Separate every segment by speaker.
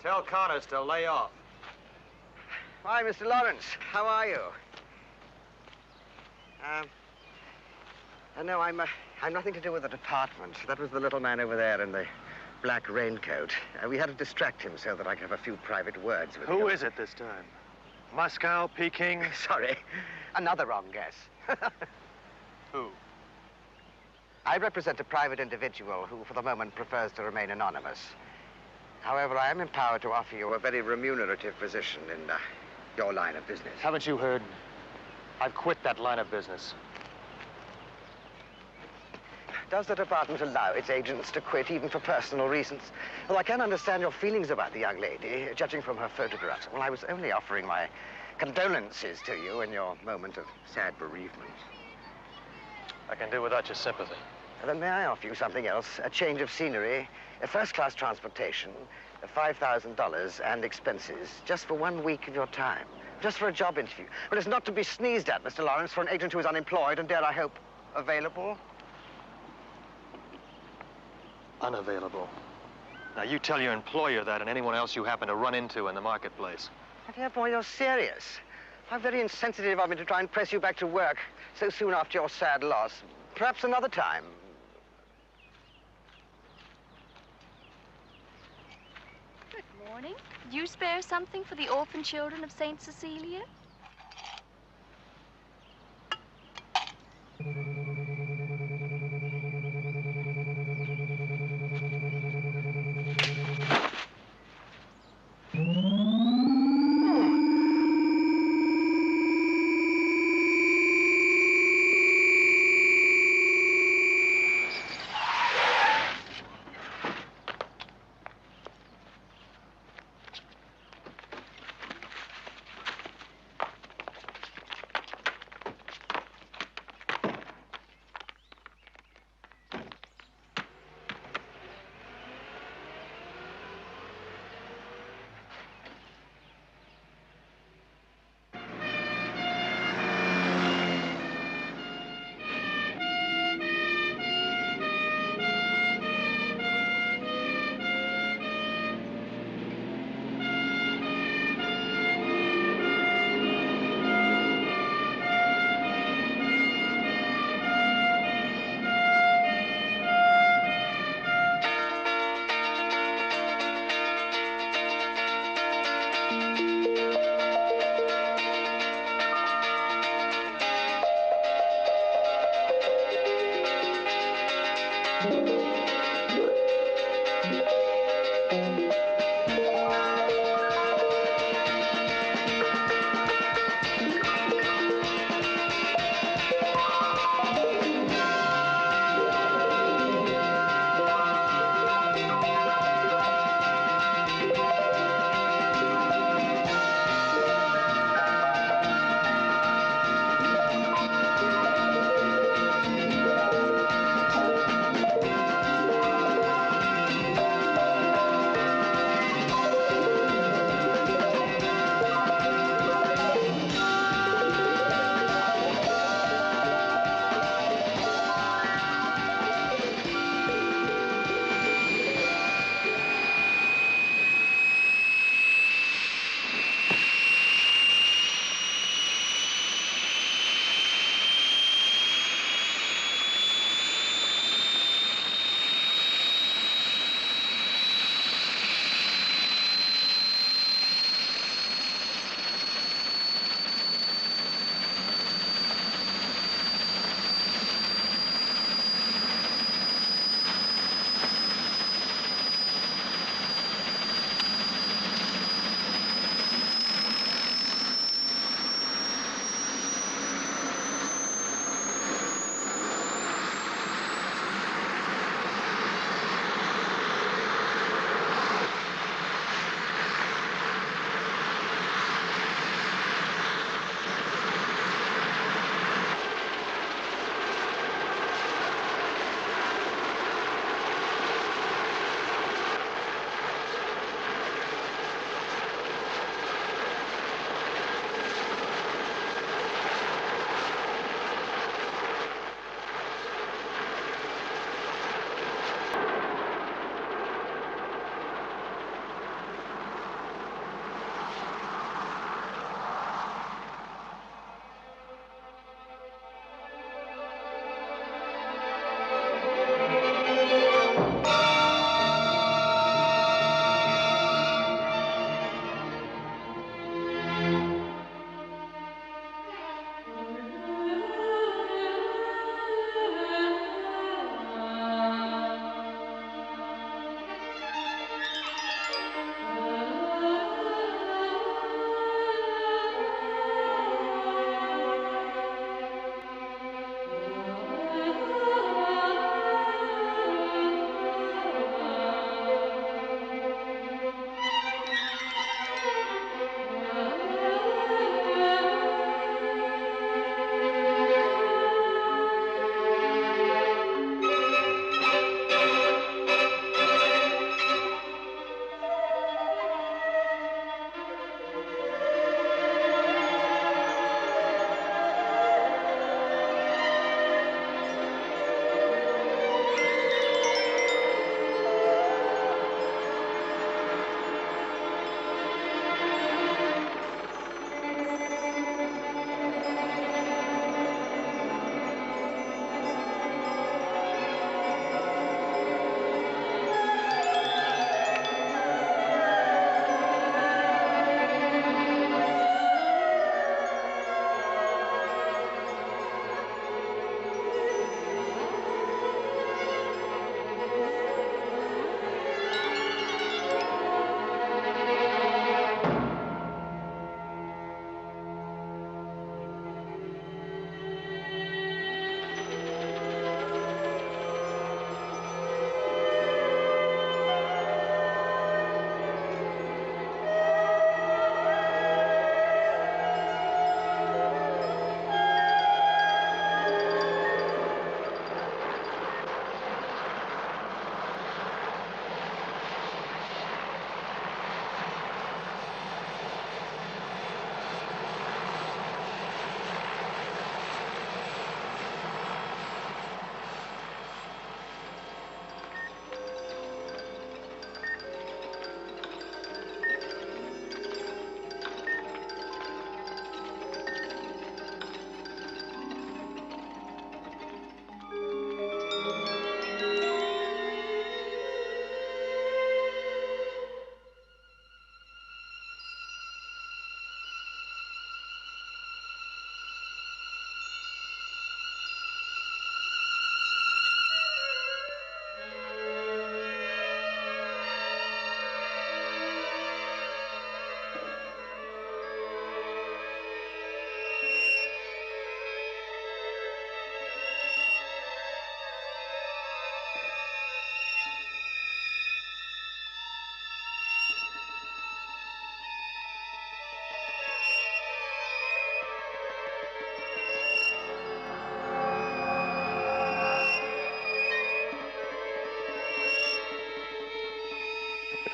Speaker 1: Tell Connors to lay off.
Speaker 2: Hi, Mr. Lawrence. How are you? No, I'm nothing to do with the department. That was the little man over there in the black raincoat. We had to distract him so that I could have a few private words with him.
Speaker 3: Who is it this time? Moscow, Peking?
Speaker 2: Sorry. Another wrong guess.
Speaker 3: Who?
Speaker 2: I represent a private individual who, for the moment, prefers to remain anonymous. However, I am empowered to offer you a very remunerative position in your line of business.
Speaker 3: Haven't you heard? I've quit that line of business.
Speaker 2: Does the department allow its agents to quit, even for personal reasons? Well, I can understand your feelings about the young lady, judging from her photographs. Well, I was only offering my condolences to you in your moment of sad bereavement.
Speaker 3: I can do without your sympathy.
Speaker 2: Then may I offer you something else? A change of scenery, a first-class transportation, $5,000 and expenses, just for 1 week of your time, just for a job interview. Well, it's not to be sneezed at, Mr. Lawrence, for an agent who is unemployed and, dare I hope, available.
Speaker 3: Unavailable. Now, you tell your employer that and anyone else you happen to run into in the marketplace.
Speaker 2: My dear boy, you're serious. How very insensitive of me to try and press you back to work so soon after your sad loss. Perhaps another time.
Speaker 4: Good morning. Did you spare something for the orphan children of St. Cecilia?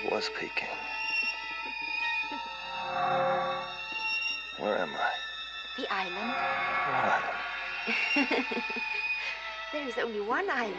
Speaker 3: was peaking. Where am I?
Speaker 5: The island.
Speaker 3: What island?
Speaker 5: There is only one island.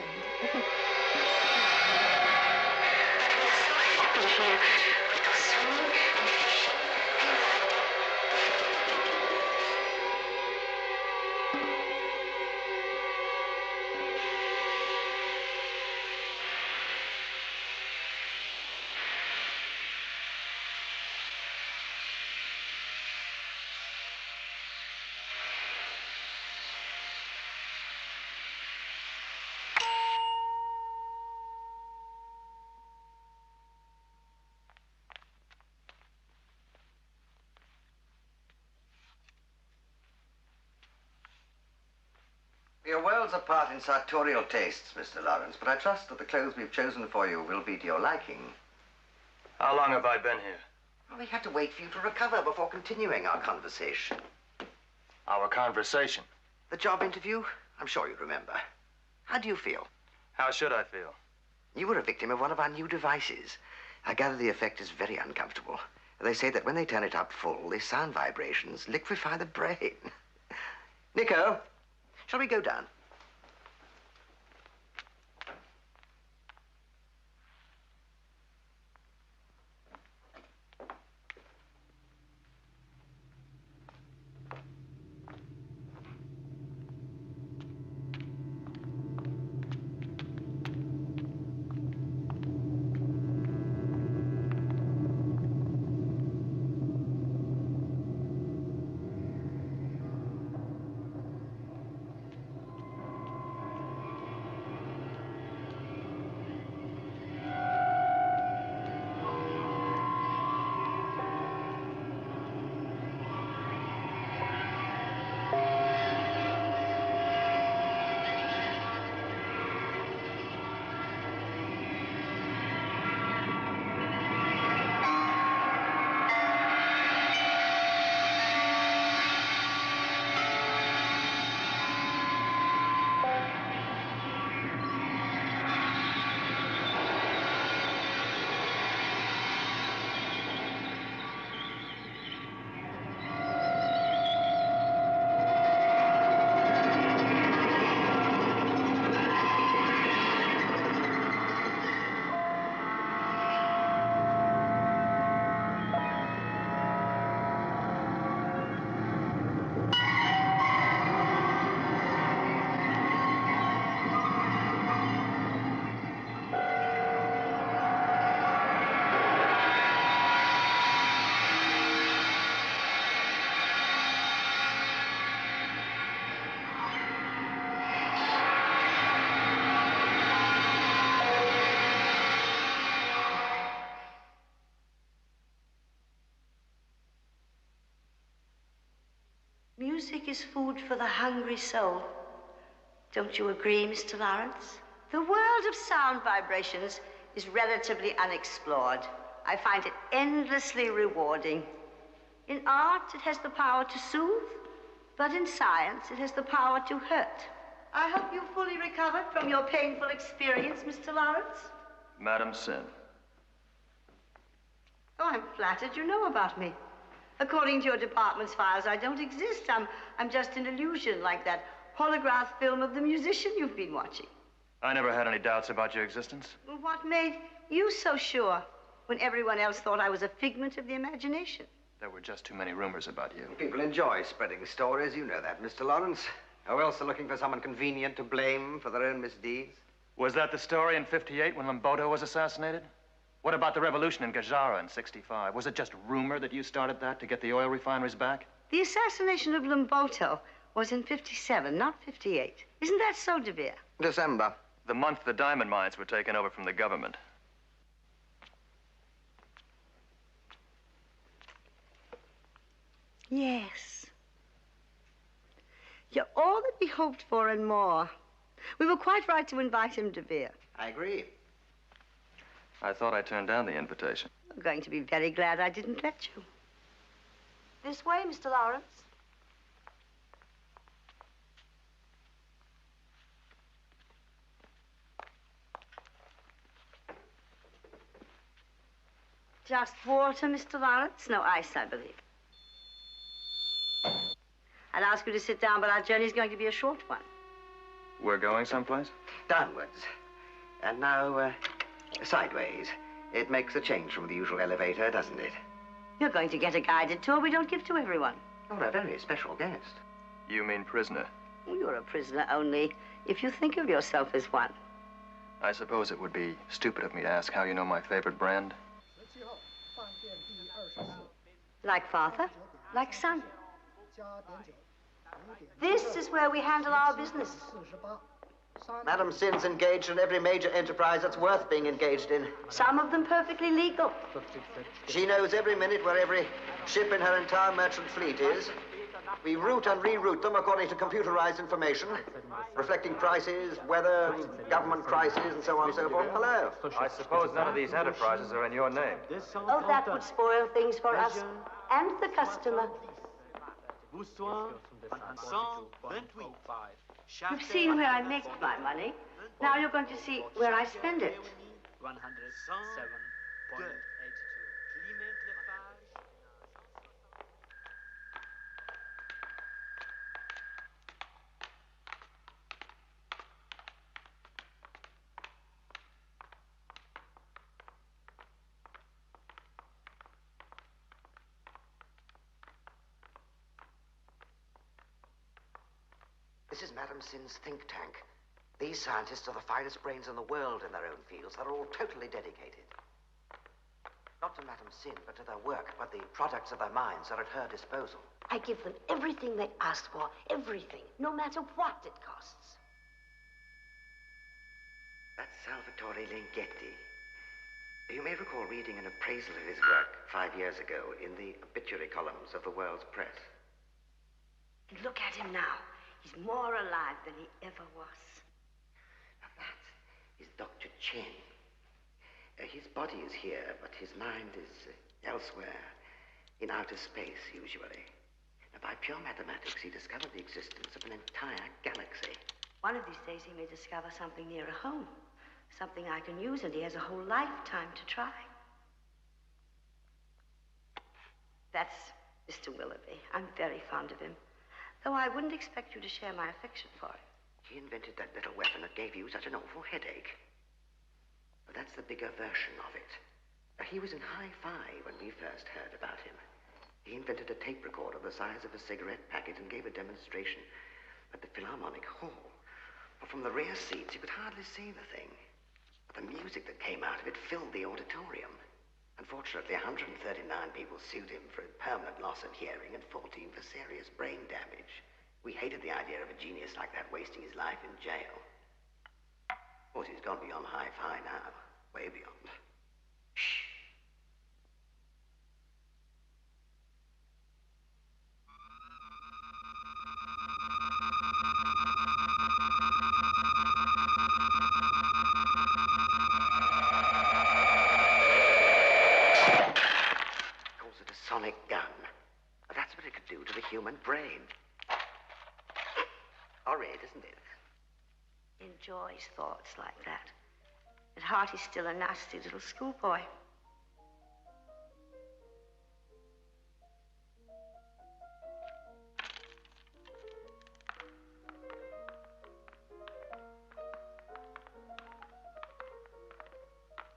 Speaker 2: We are worlds apart in sartorial tastes, Mr. Lawrence, but I trust that the clothes we've chosen for you will be to your liking.
Speaker 3: How long have I been here?
Speaker 2: Well, we had to wait for you to recover before continuing our conversation.
Speaker 3: Our conversation?
Speaker 2: The job interview? I'm sure you remember. How do you feel?
Speaker 3: How should I feel?
Speaker 2: You were a victim of one of our new devices. I gather the effect is very uncomfortable. They say that when they turn it up full, the sound vibrations liquefy the brain. Nico, shall we go down?
Speaker 6: Music is food for the hungry soul. Don't you agree, Mr. Lawrence? The world of sound vibrations is relatively unexplored. I find it endlessly rewarding. In art, it has the power to soothe, but in science, it has the power to hurt. I hope you fully recovered from your painful experience, Mr. Lawrence.
Speaker 3: Madam Sin.
Speaker 6: Oh, I'm flattered you know about me. According to your department's files, I don't exist. I'm just an illusion, like that holograph film of the musician you've been watching.
Speaker 3: I never had any doubts about your existence.
Speaker 6: What made you so sure when everyone else thought I was a figment of the imagination?
Speaker 3: There were just too many rumors about you.
Speaker 2: People enjoy spreading stories. You know that, Mr. Lawrence. Who else are looking for someone convenient to blame for their own misdeeds?
Speaker 3: Was that the story in '58 when Lamboto was assassinated? What about the revolution in Gajara in '65? Was it just rumor that you started that to get the oil refineries back?
Speaker 6: The assassination of Lamboto was in '57, not '58. Isn't that so, De Vere?
Speaker 2: December.
Speaker 3: The month the diamond mines were taken over from the government.
Speaker 6: Yes. You're all that we hoped for and more. We were quite right to invite him, De Vere.
Speaker 2: I agree.
Speaker 3: I thought I turned down the invitation.
Speaker 6: You're going to be very glad I didn't let you. This way, Mr. Lawrence. Just water, Mr. Lawrence. No ice, I believe. I'd ask you to sit down, but our journey's going to be a short one.
Speaker 3: We're going someplace?
Speaker 2: Downwards. And now, sideways. It makes a change from the usual elevator, doesn't it?
Speaker 6: You're going to get a guided tour we don't give to everyone.
Speaker 2: You're a very special guest.
Speaker 3: You mean prisoner?
Speaker 6: You're a prisoner only if you think of yourself as one.
Speaker 3: I suppose it would be stupid of me to ask how you know my favorite brand.
Speaker 6: Like father, like son. This is where we handle our business.
Speaker 2: Madam Sin's engaged in every major enterprise that's worth being engaged in.
Speaker 6: Some of them perfectly legal.
Speaker 2: She knows every minute where every ship in her entire merchant fleet is. We route and reroute them according to computerized information, reflecting prices, weather, government crises, and so on and so forth. Hello.
Speaker 1: I suppose none of these enterprises are in your name.
Speaker 6: Oh, that would spoil things for us and the customer. You've seen where I make my money. Now you're going to see where I spend it.
Speaker 7: 107.82.
Speaker 2: This is Madam Sin's think tank. These scientists are the finest brains in the world in their own fields. They're all totally dedicated. Not to Madam Sin, but to their work. But the products of their minds are at her disposal.
Speaker 5: I give them everything they ask for, everything, no matter what it costs.
Speaker 2: That's Salvatore Linghetti. You may recall reading an appraisal of his work 5 years ago in the obituary columns of the world's press.
Speaker 6: And look at him now. He's more alive than he ever was.
Speaker 2: Now that is Dr. Chen. His body is here, but his mind is elsewhere, in outer space, usually. Now, by pure mathematics, he discovered the existence of an entire galaxy.
Speaker 6: One of these days he may discover something nearer home, something I can use, and he has a whole lifetime to try. That's Mr. Willoughby. I'm very fond of him, though I wouldn't expect you to share my affection for him.
Speaker 2: He invented that little weapon that gave you such an awful headache. But that's the bigger version of it. He was in hi-fi when we first heard about him. He invented a tape recorder the size of a cigarette packet and gave a demonstration at the Philharmonic Hall. But from the rear seats, you could hardly see the thing. But the music that came out of it filled the auditorium. Unfortunately, 139 people sued him for permanent loss of hearing and 14 for serious brain damage. We hated the idea of a genius like that wasting his life in jail. Of course, he's gone beyond hi-fi now. Way beyond. Shh. Calls it a sonic gun. That's what it could do to the human brain. Horrid, isn't it?
Speaker 6: Enjoys thoughts like that. At heart, he's still a nasty little schoolboy.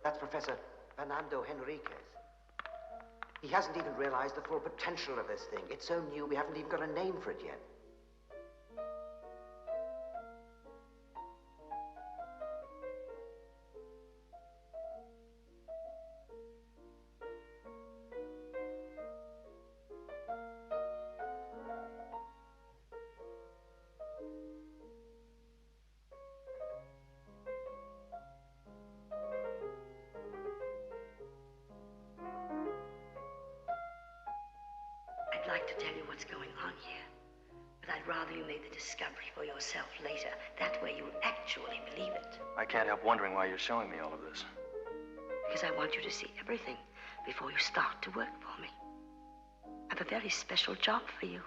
Speaker 2: That's Professor Fernando Henriquez. He hasn't even realized the full potential of this thing. It's so new, we haven't even got a name for it yet.
Speaker 6: I'd like to tell you what's going on here, but I'd rather you made the discovery for yourself later. That way you'll actually believe it.
Speaker 3: I can't help wondering why you're showing me all of this.
Speaker 6: Because I want you to see everything before you start to work for me. I have a very special job for you.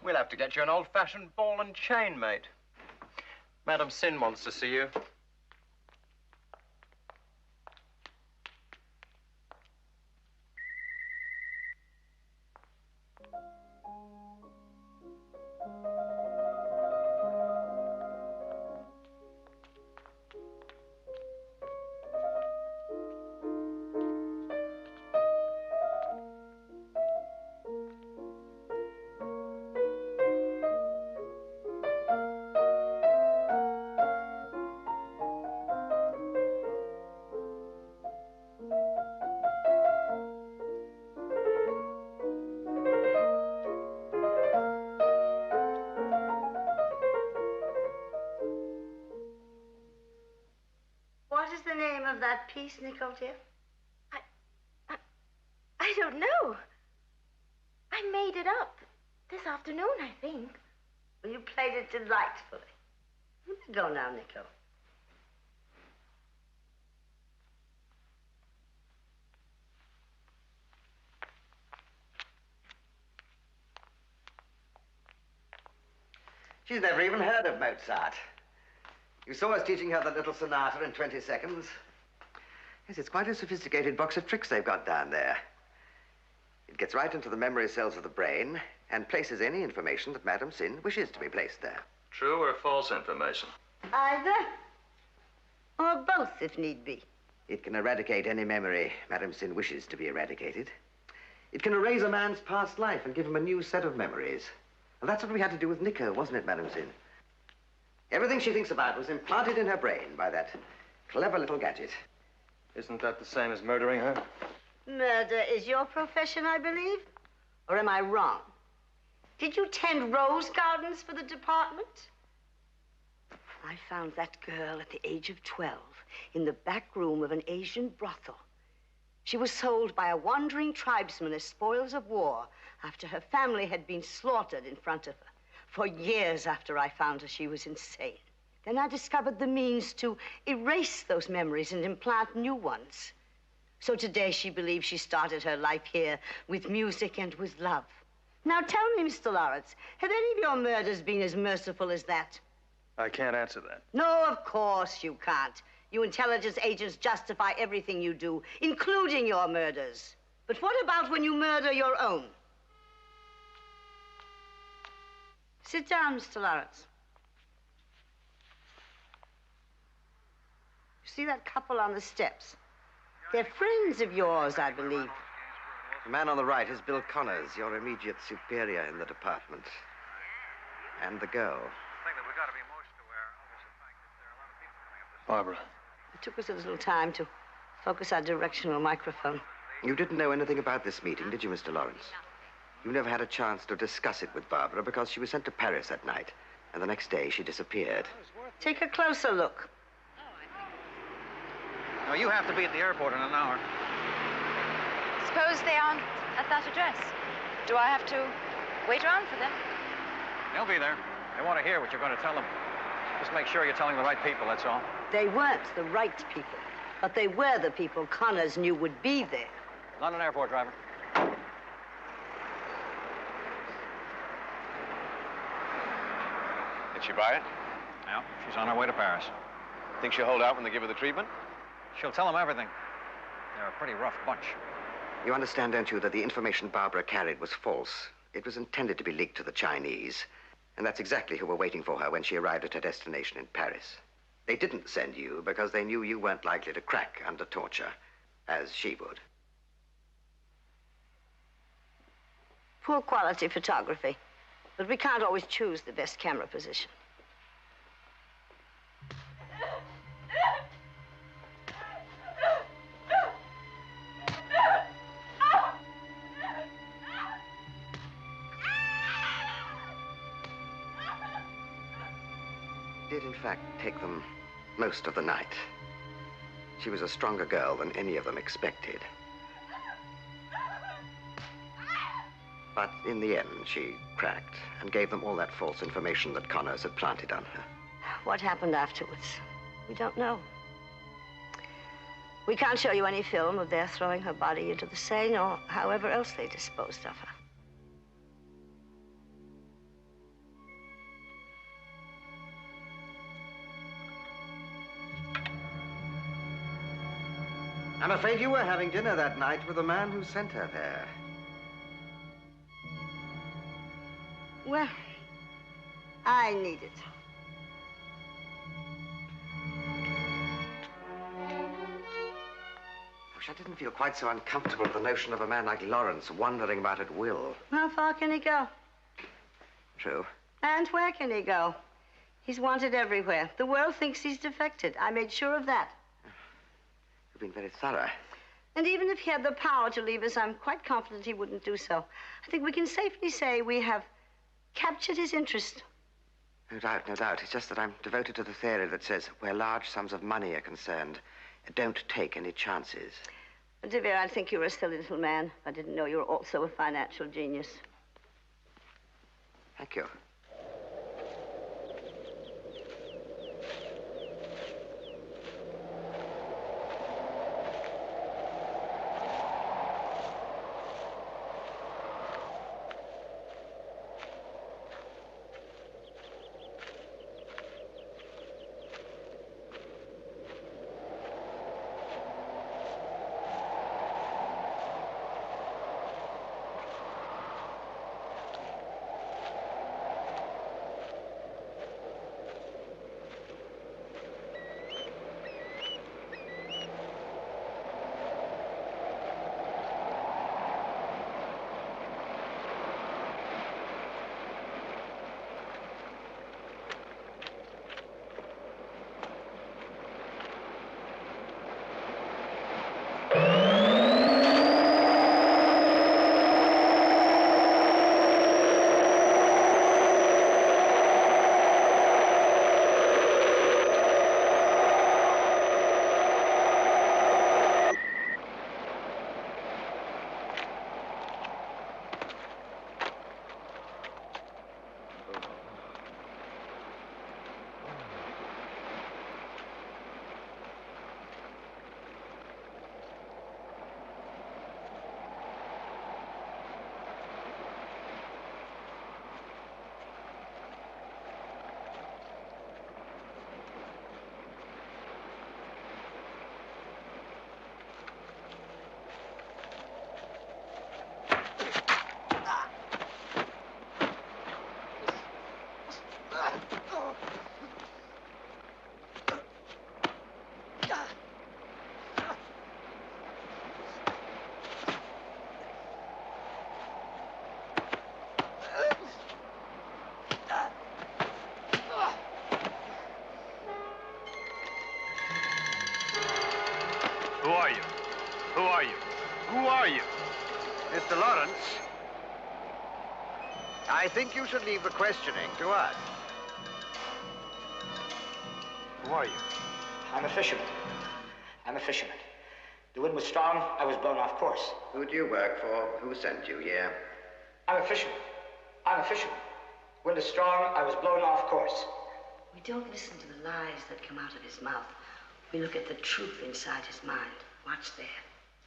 Speaker 1: We'll have to get you an old-fashioned ball and chain, mate. Madam Sin wants to see you.
Speaker 6: What is the name of that piece, Nicole, dear?
Speaker 7: I don't know. I made it up this afternoon, I think.
Speaker 6: Well, you played it delightfully. You may go now, Nicole.
Speaker 2: She's never even heard of Mozart. You saw us teaching her the little sonata in 20 seconds. Yes, it's quite a sophisticated box of tricks they've got down there. It gets right into the memory cells of the brain and places any information that Madame Sin wishes to be placed there.
Speaker 1: True or false information?
Speaker 6: Either. Or both, if need be.
Speaker 2: It can eradicate any memory Madame Sin wishes to be eradicated. It can erase a man's past life and give him a new set of memories. And that's what we had to do with Nico, wasn't it, Madame Sin? Everything she thinks about was implanted in her brain by that clever little gadget.
Speaker 1: Isn't that the same as murdering her?
Speaker 6: Murder is your profession, I believe. Or am I wrong? Did you tend rose gardens for the department? I found that girl at the age of 12 in the back room of an Asian brothel. She was sold by a wandering tribesman as spoils of war after her family had been slaughtered in front of her. For years after I found her, she was insane. Then I discovered the means to erase those memories and implant new ones. So today she believes she started her life here with music and with love. Now tell me, Mr. Lawrence, have any of your murders been as merciful as that?
Speaker 1: I can't answer that.
Speaker 6: No, of course you can't. You intelligence agents justify everything you do, including your murders. But what about when you murder your own? Sit down, Mr. Lawrence. You see that couple on the steps? They're friends of yours, I believe.
Speaker 2: The man on the right is Bill Connors, your immediate superior in the department. And the girl.
Speaker 3: Barbara.
Speaker 6: It took us a little time to focus our directional microphone.
Speaker 2: You didn't know anything about this meeting, did you, Mr. Lawrence? You never had a chance to discuss it with Barbara because she was sent to Paris that night. And the next day, she disappeared.
Speaker 6: Take a closer look.
Speaker 8: No, you have to be at the airport in an hour.
Speaker 9: Suppose they aren't at that address. Do I have to wait around for them?
Speaker 8: They'll be there. They want to hear what you're going to tell them. Just make sure you're telling the right people, that's all.
Speaker 6: They weren't the right people, but they were the people Connors knew would be there.
Speaker 8: London Airport, driver.
Speaker 10: Did she buy it?
Speaker 8: Yeah, she's on her way to Paris.
Speaker 10: Think she'll hold out when they give her the treatment?
Speaker 8: She'll tell them everything. They're a pretty rough bunch.
Speaker 2: You understand, don't you, that the information Barbara carried was false. It was intended to be leaked to the Chinese. And that's exactly who were waiting for her when she arrived at her destination in Paris. They didn't send you because they knew you weren't likely to crack under torture, as she would.
Speaker 6: Poor quality photography, but we can't always choose the best camera position.
Speaker 2: Did, in fact, take them most of the night. She was a stronger girl than any of them expected. But in the end, she cracked and gave them all that false information that Connors had planted on her.
Speaker 6: What happened afterwards? We don't know. We can't show you any film of their throwing her body into the Seine or however else they disposed of her.
Speaker 2: I'm afraid you were having dinner that night with the man who sent her there.
Speaker 6: Well, I need it.
Speaker 2: I wish I didn't feel quite so uncomfortable with the notion of a man like Lawrence wandering about at will.
Speaker 6: How far can he go?
Speaker 2: True.
Speaker 6: And where can he go? He's wanted everywhere. The world thinks he's defected. I made sure of that.
Speaker 2: You've been very thorough.
Speaker 6: And even if he had the power to leave us, I'm quite confident he wouldn't do so. I think we can safely say we have captured his interest.
Speaker 2: No doubt, no doubt. It's just that I'm devoted to the theory that says where large sums of money are concerned, don't take any chances.
Speaker 6: DeVere, I think you're a silly little man. I didn't know you were also a financial genius.
Speaker 2: Thank you.
Speaker 11: Who are you? Who are you? Who are you?
Speaker 2: Mr. Lawrence, I think you should leave the questioning to us.
Speaker 11: Who are you?
Speaker 12: I'm a fisherman. I'm a fisherman. The wind was strong. I was blown off course.
Speaker 2: Who do you work for? Who sent you here?
Speaker 12: I'm a fisherman. I'm a fisherman. Wind is strong. I was blown off course.
Speaker 6: We don't listen to the lies that come out of his mouth. We look at the truth inside his mind. Watch there.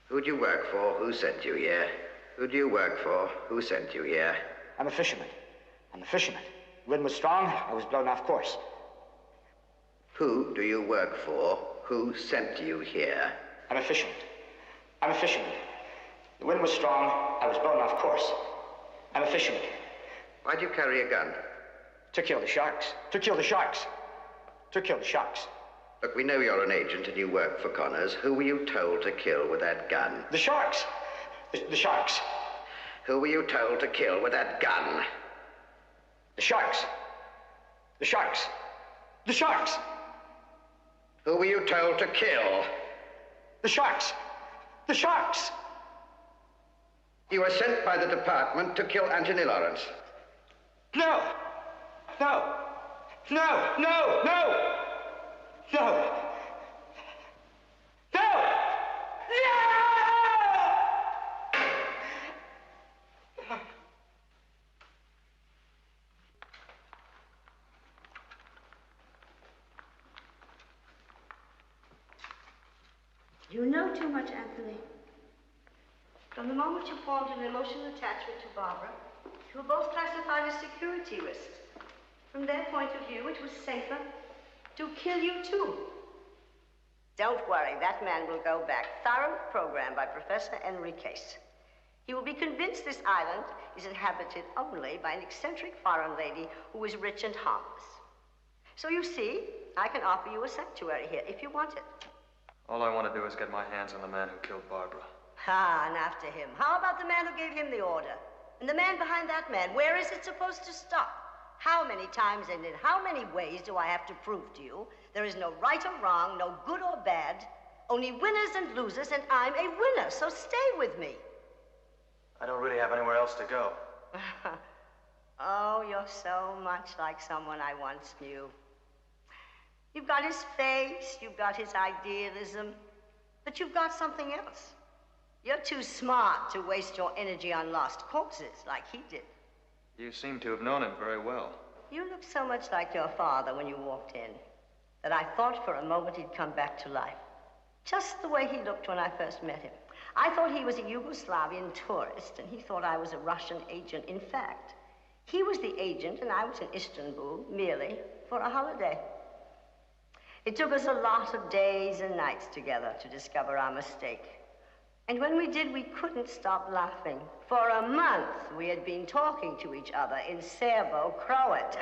Speaker 2: Who do you work for? Who sent you here? Who do you work for? Who sent you here?
Speaker 12: I'm a fisherman. I'm a fisherman. The wind was strong. I was blown off course.
Speaker 2: Who do you work for? Who sent you here?
Speaker 12: I'm a fisherman. I'm a fisherman. The wind was strong. I was blown off course. I'm a fisherman.
Speaker 2: Why do you carry a gun?
Speaker 12: To kill the sharks. To kill the sharks. To kill the sharks.
Speaker 2: Look, we know you're an agent and you work for Connors. Who were you told to kill with that gun?
Speaker 12: The sharks. The sharks.
Speaker 2: Who were you told to kill with that gun?
Speaker 12: The sharks. The sharks. The sharks.
Speaker 2: Who were you told to kill?
Speaker 12: The sharks. The sharks.
Speaker 2: You were sent by the department to kill Anthony Lawrence.
Speaker 12: No. No. No. No. No. No. No. No.
Speaker 6: You know too much, Anthony. From the moment you formed an emotional attachment to Barbara, you were both classified as security risks. From their point of view, it was safer to kill you too. Don't worry, that man will go back. Thorough program by Professor Enriquez. He will be convinced this island is inhabited only by an eccentric foreign lady who is rich and harmless. So you see, I can offer you a sanctuary here if you want it.
Speaker 3: All I want to do is get my hands on the man who killed Barbara.
Speaker 6: Ah, and after him. How about the man who gave him the order? And the man behind that man, where is it supposed to stop? How many times and in how many ways do I have to prove to you there is no right or wrong, no good or bad, only winners and losers, and I'm a winner, so stay with me.
Speaker 3: I don't really have anywhere else to go.
Speaker 6: Oh, you're so much like someone I once knew. You've got his face, you've got his idealism, but you've got something else. You're too smart to waste your energy on lost causes like he did.
Speaker 3: You seem to have known him very well.
Speaker 6: You looked so much like your father when you walked in that I thought for a moment he'd come back to life. Just the way he looked when I first met him. I thought he was a Yugoslavian tourist, and he thought I was a Russian agent. In fact, he was the agent, and I was in Istanbul merely for a holiday. It took us a lot of days and nights together to discover our mistake. And when we did, we couldn't stop laughing. For a month, we had been talking to each other in Serbo-Croat.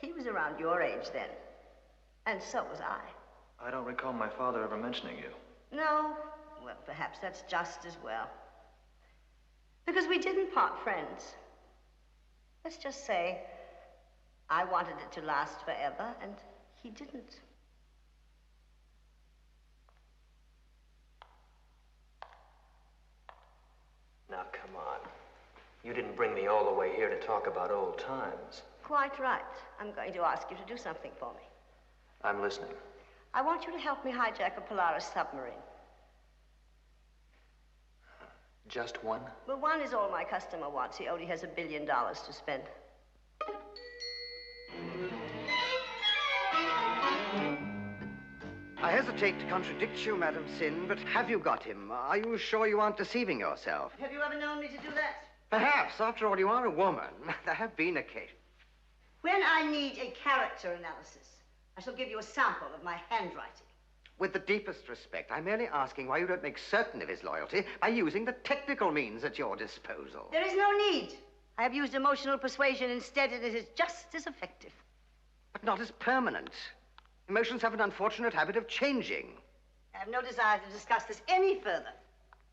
Speaker 6: He was around your age then, and so was I.
Speaker 3: I don't recall my father ever mentioning you.
Speaker 6: No? Well, perhaps that's just as well. Because we didn't part friends. Let's just say I wanted it to last forever, and he didn't.
Speaker 13: Now, come on. You didn't bring me all the way here to talk about old times.
Speaker 6: Quite right. I'm going to ask you to do something for me.
Speaker 13: I'm listening.
Speaker 6: I want you to help me hijack a Polaris submarine.
Speaker 13: Just one?
Speaker 6: Well, one is all my customer wants. He only has $1 billion to spend.
Speaker 2: I hesitate to contradict you, Madam Sin, but have you got him? Are you sure you aren't deceiving yourself?
Speaker 6: Have you ever known me to do that?
Speaker 2: Perhaps. After all, you are a woman. There have been occasions.
Speaker 6: When I need a character analysis, I shall give you a sample of my handwriting.
Speaker 2: With the deepest respect, I'm merely asking why you don't make certain of his loyalty by using the technical means at your disposal.
Speaker 6: There is no need. I have used emotional persuasion instead, and it is just as effective.
Speaker 2: But not as permanent. Emotions have an unfortunate habit of changing.
Speaker 6: I have no desire to discuss this any further.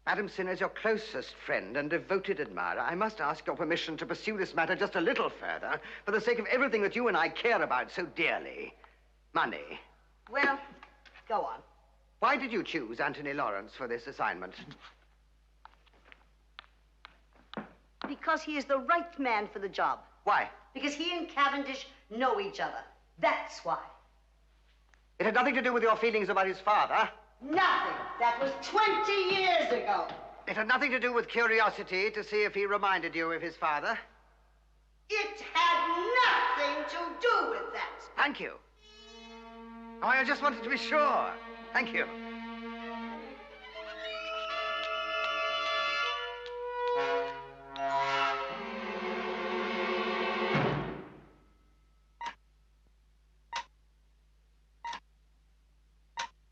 Speaker 2: Madam Sin, as your closest friend and devoted admirer, I must ask your permission to pursue this matter just a little further for the sake of everything that you and I care about so dearly. Money.
Speaker 6: Well, go on.
Speaker 2: Why did you choose Anthony Lawrence for this assignment?
Speaker 6: Because he is the right man for the job.
Speaker 2: Why?
Speaker 6: Because he and Cavendish know each other. That's why.
Speaker 2: It had nothing to do with your feelings about his father.
Speaker 6: Nothing. That was 20 years ago.
Speaker 2: It had nothing to do with curiosity to see if he reminded you of his father.
Speaker 6: It had nothing to do with that.
Speaker 2: Thank you. Oh, I just wanted to be sure. Thank you.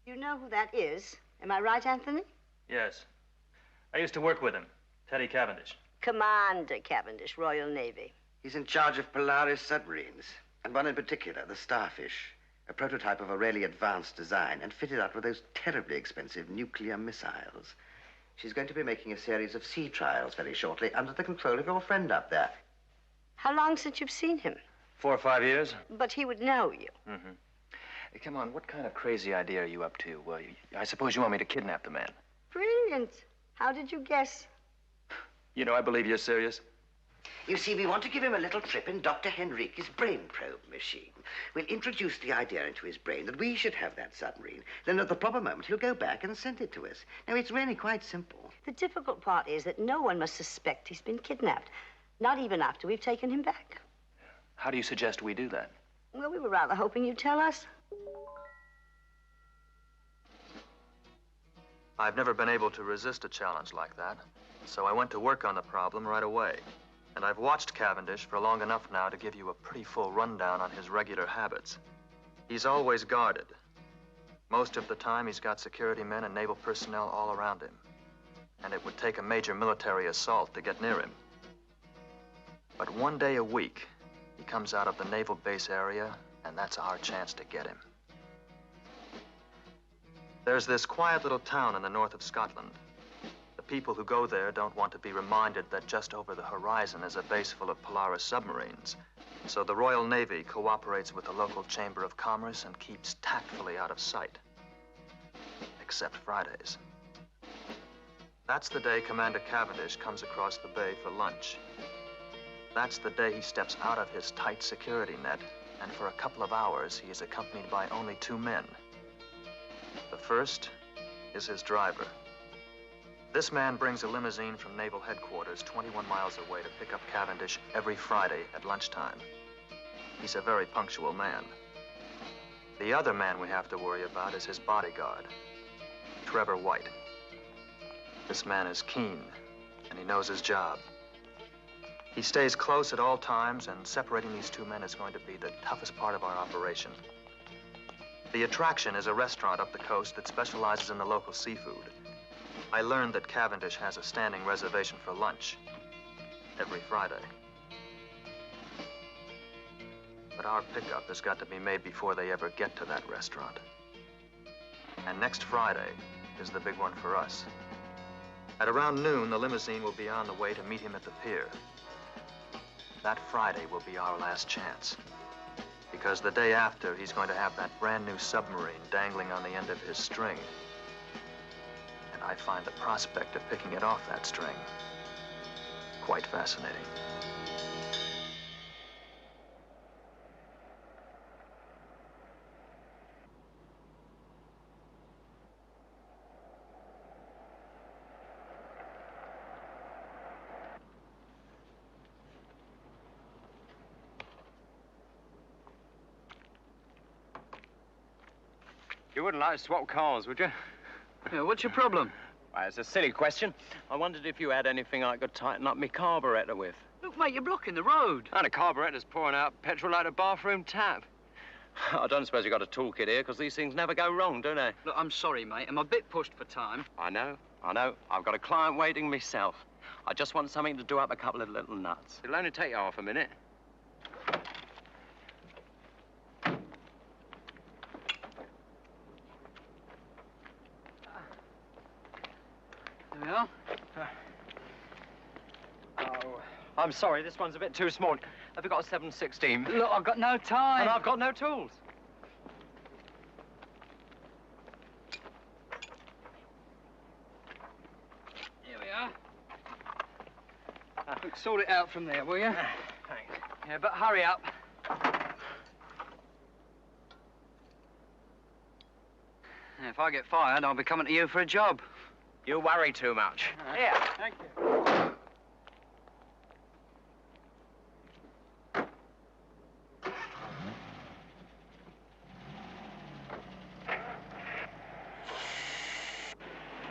Speaker 6: You know who that is? Am I right, Anthony?
Speaker 3: Yes. I used to work with him, Teddy Cavendish.
Speaker 6: Commander Cavendish, Royal Navy.
Speaker 2: He's in charge of Polaris submarines, and one in particular, the Starfish, a prototype of a really advanced design and fitted out with those terribly expensive nuclear missiles. She's going to be making a series of sea trials very shortly under the control of your friend up there.
Speaker 6: How long since you've seen him?
Speaker 3: 4 or 5 years.
Speaker 6: But he would know you.
Speaker 3: Mm-hmm. Hey, come on, what kind of crazy idea are you up to? Well, I suppose you want me to kidnap the man.
Speaker 6: Brilliant. How did you guess?
Speaker 3: You know, I believe you're serious.
Speaker 2: You see, we want to give him a little trip in Dr. Henrique's brain probe machine. We'll introduce the idea into his brain that we should have that submarine. Then at the proper moment, he'll go back and send it to us. Now, it's really quite simple.
Speaker 6: The difficult part is that no one must suspect he's been kidnapped. Not even after we've taken him back.
Speaker 3: How do you suggest we do that?
Speaker 6: Well, we were rather hoping you'd tell us.
Speaker 3: I've never been able to resist a challenge like that, so I went to work on the problem right away. And I've watched Cavendish for long enough now to give you a pretty full rundown on his regular habits. He's always guarded. Most of the time, he's got security men and naval personnel all around him. And it would take a major military assault to get near him. But one day a week, he comes out of the naval base area, and that's our chance to get him. There's this quiet little town in the north of Scotland. The people who go there don't want to be reminded that just over the horizon is a base full of Polaris submarines. So the Royal Navy cooperates with the local Chamber of Commerce and keeps tactfully out of sight. Except Fridays. That's the day Commander Cavendish comes across the bay for lunch. That's the day he steps out of his tight security net, and for a couple of hours, he is accompanied by only 2 men. The first is his driver. This man brings a limousine from Naval Headquarters 21 miles away to pick up Cavendish every Friday at lunchtime. He's a very punctual man. The other man we have to worry about is his bodyguard, Trevor White. This man is keen, and he knows his job. He stays close at all times, and separating these 2 men is going to be the toughest part of our operation. The attraction is a restaurant up the coast that specializes in the local seafood. I learned that Cavendish has a standing reservation for lunch every Friday. But our pickup has got to be made before they ever get to that restaurant. And next Friday is the big one for us. At around noon, the limousine will be on the way to meet him at the pier. That Friday will be our last chance. Because the day after, he's going to have that brand new submarine dangling on the end of his string. And I find the prospect of picking it off that string quite fascinating.
Speaker 1: You wouldn't like to swap cars, would you?
Speaker 14: Yeah, what's your problem?
Speaker 1: Well, it's a silly question. I wondered if you had anything I could tighten up my carburetor with.
Speaker 14: Look, mate, you're blocking the road.
Speaker 1: And a carburetor's pouring out petrol out of bathroom tap. I don't suppose you got a toolkit here, because these things never go wrong, do they?
Speaker 14: Look, I'm sorry, mate. I'm a bit pushed for time.
Speaker 1: I know. I've got a client waiting myself. I just want something to do up a couple of little nuts. It'll only take you half a minute.
Speaker 14: There we are.
Speaker 1: Oh, I'm sorry, this one's a bit too small. Have you got a 7/16?
Speaker 14: Look, I've got no time.
Speaker 1: And I've got no tools.
Speaker 14: Look, sort it out from there, will you?
Speaker 1: Thanks.
Speaker 14: Yeah, but hurry up. If I get fired, I'll be coming to you for a job.
Speaker 1: You worry too much.
Speaker 14: Here. Thank you.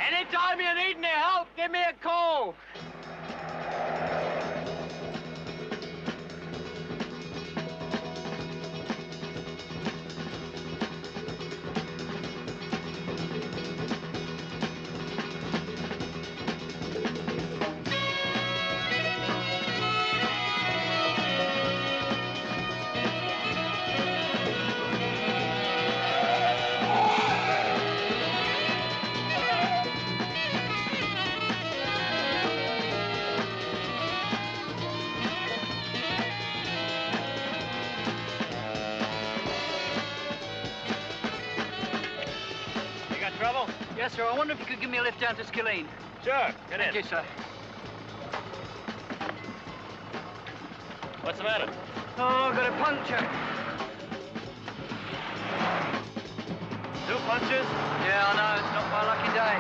Speaker 1: Anytime you need any help, give me a call.
Speaker 8: Trouble?
Speaker 14: Yes, sir. I wonder if you could give me a lift down to Skilleen.
Speaker 8: Sure. Get in.
Speaker 14: Thank you, sir.
Speaker 8: What's the matter?
Speaker 14: Oh, I've got a puncture.
Speaker 8: 2 punches?
Speaker 14: Yeah, I know. It's not my lucky day.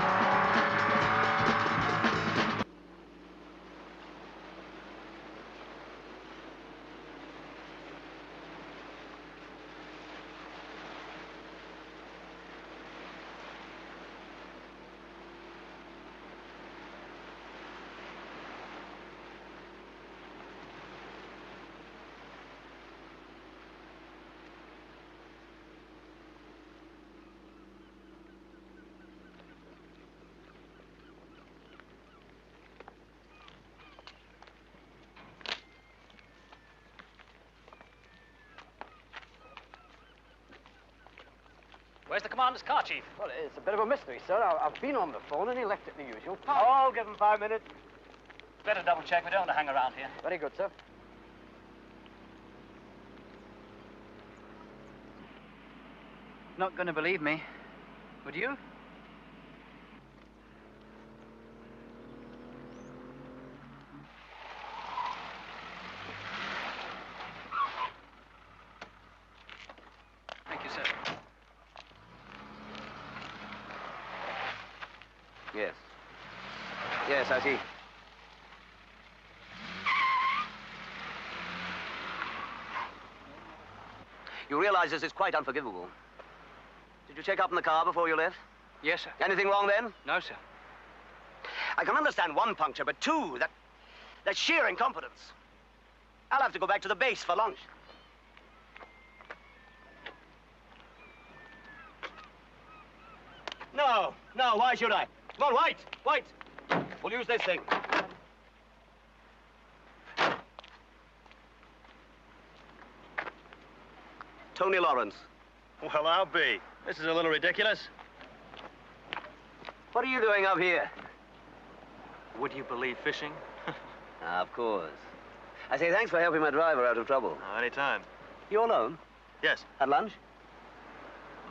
Speaker 8: Where's the commander's car, Chief?
Speaker 15: Well, it's a bit of a mystery, sir. I've been on the phone and he left it in the usual park.
Speaker 8: Oh, I'll give him 5 minutes. Better double check. We don't want to hang around here.
Speaker 15: Very good, sir.
Speaker 14: Not going to believe me. Would you? Thank you, sir.
Speaker 2: Yes. Yes, I see. You realize this is quite unforgivable. Did you check up in the car before you left?
Speaker 14: Yes, sir.
Speaker 2: Anything wrong then?
Speaker 14: No, sir.
Speaker 2: I can understand 1 puncture, but 2, that's sheer incompetence. I'll have to go back to the base for lunch. No, why should I? Come on, wait. We'll use this thing. Tony Lawrence.
Speaker 11: Well, I'll be. This is a little ridiculous.
Speaker 2: What are you doing up here?
Speaker 3: Would you believe fishing?
Speaker 2: Of course. I say thanks for helping my driver out of trouble.
Speaker 3: Oh, anytime.
Speaker 2: You alone?
Speaker 3: Yes.
Speaker 2: At lunch?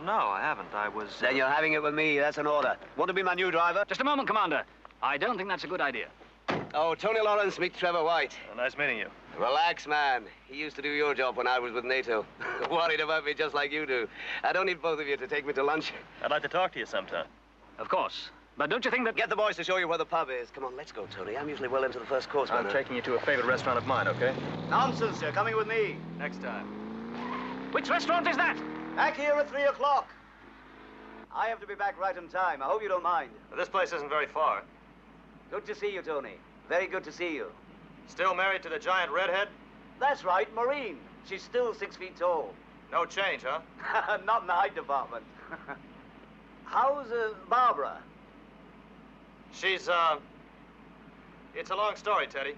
Speaker 3: No, I haven't. I was...
Speaker 2: Then you're having it with me. That's an order. Want to be my new driver?
Speaker 14: Just a moment, Commander. I don't think that's a good idea.
Speaker 2: Oh, Tony Lawrence, meet Trevor White.
Speaker 11: Well, nice meeting you.
Speaker 2: Relax, man. He used to do your job when I was with NATO. Worried about me just like you do. I don't need both of you to take me to lunch.
Speaker 11: I'd like to talk to you sometime.
Speaker 14: Of course. But don't you think that...
Speaker 2: Get the boys to show you where the pub is. Come on, let's go, Tony. I'm usually well into the first course by
Speaker 3: I'm
Speaker 2: now.
Speaker 3: taking you to a favorite restaurant of mine, okay?
Speaker 2: Nonsense, you're coming with me.
Speaker 3: Next time.
Speaker 14: Which restaurant is that?
Speaker 2: Back here at 3 o'clock. I have to be back right on time. I hope you don't mind.
Speaker 3: Well, this place isn't very far.
Speaker 2: Good to see you, Tony. Very good to see you.
Speaker 3: Still married to the giant redhead?
Speaker 2: That's right, Maureen. She's still 6 feet tall.
Speaker 3: No change, huh?
Speaker 2: Not in the height department. How's Barbara?
Speaker 3: She's, It's a long story, Teddy.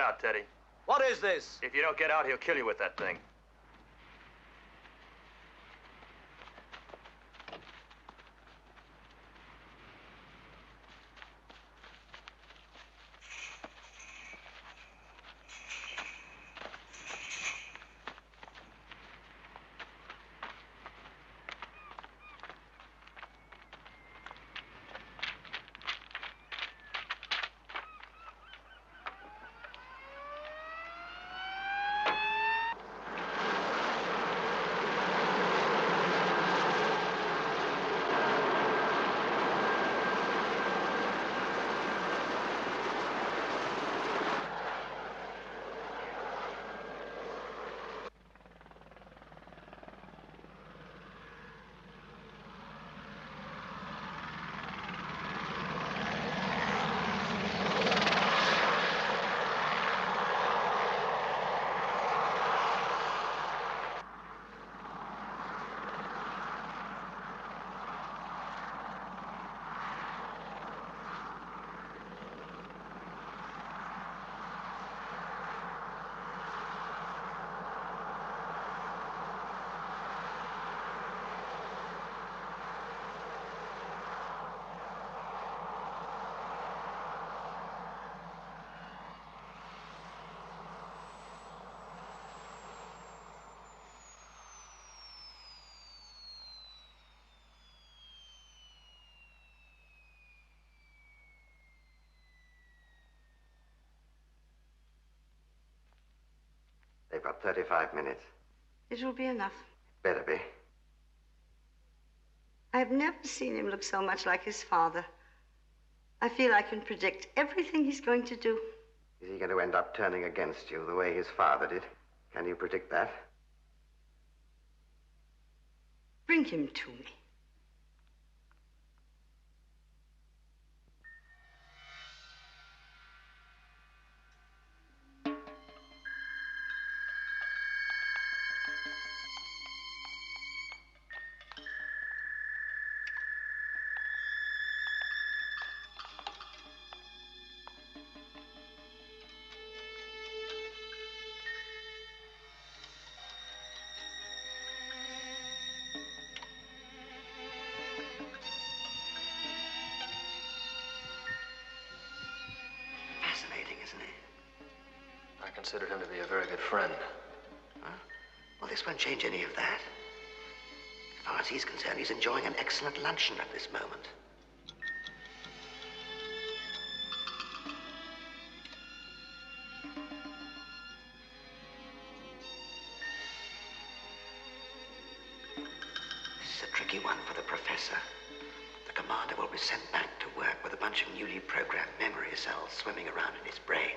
Speaker 3: out, Teddy.
Speaker 1: What is this?
Speaker 3: If you don't get out, he'll kill you with that thing.
Speaker 2: They've got 35 minutes.
Speaker 6: It will be enough.
Speaker 2: Better be.
Speaker 6: I've never seen him look so much like his father. I feel I can predict everything he's going to do.
Speaker 2: Is he going to end up turning against you the way his father did? Can you predict that?
Speaker 6: Bring him to me.
Speaker 2: Fascinating, isn't it?
Speaker 13: I considered him to be a very good friend.
Speaker 2: Huh? Well, this won't change any of that. As far as he's concerned, he's enjoying an excellent luncheon at this moment. This is a tricky one for the professor. The commander will be sent back to work with a bunch of newly programmed memory cells swimming around in his brain.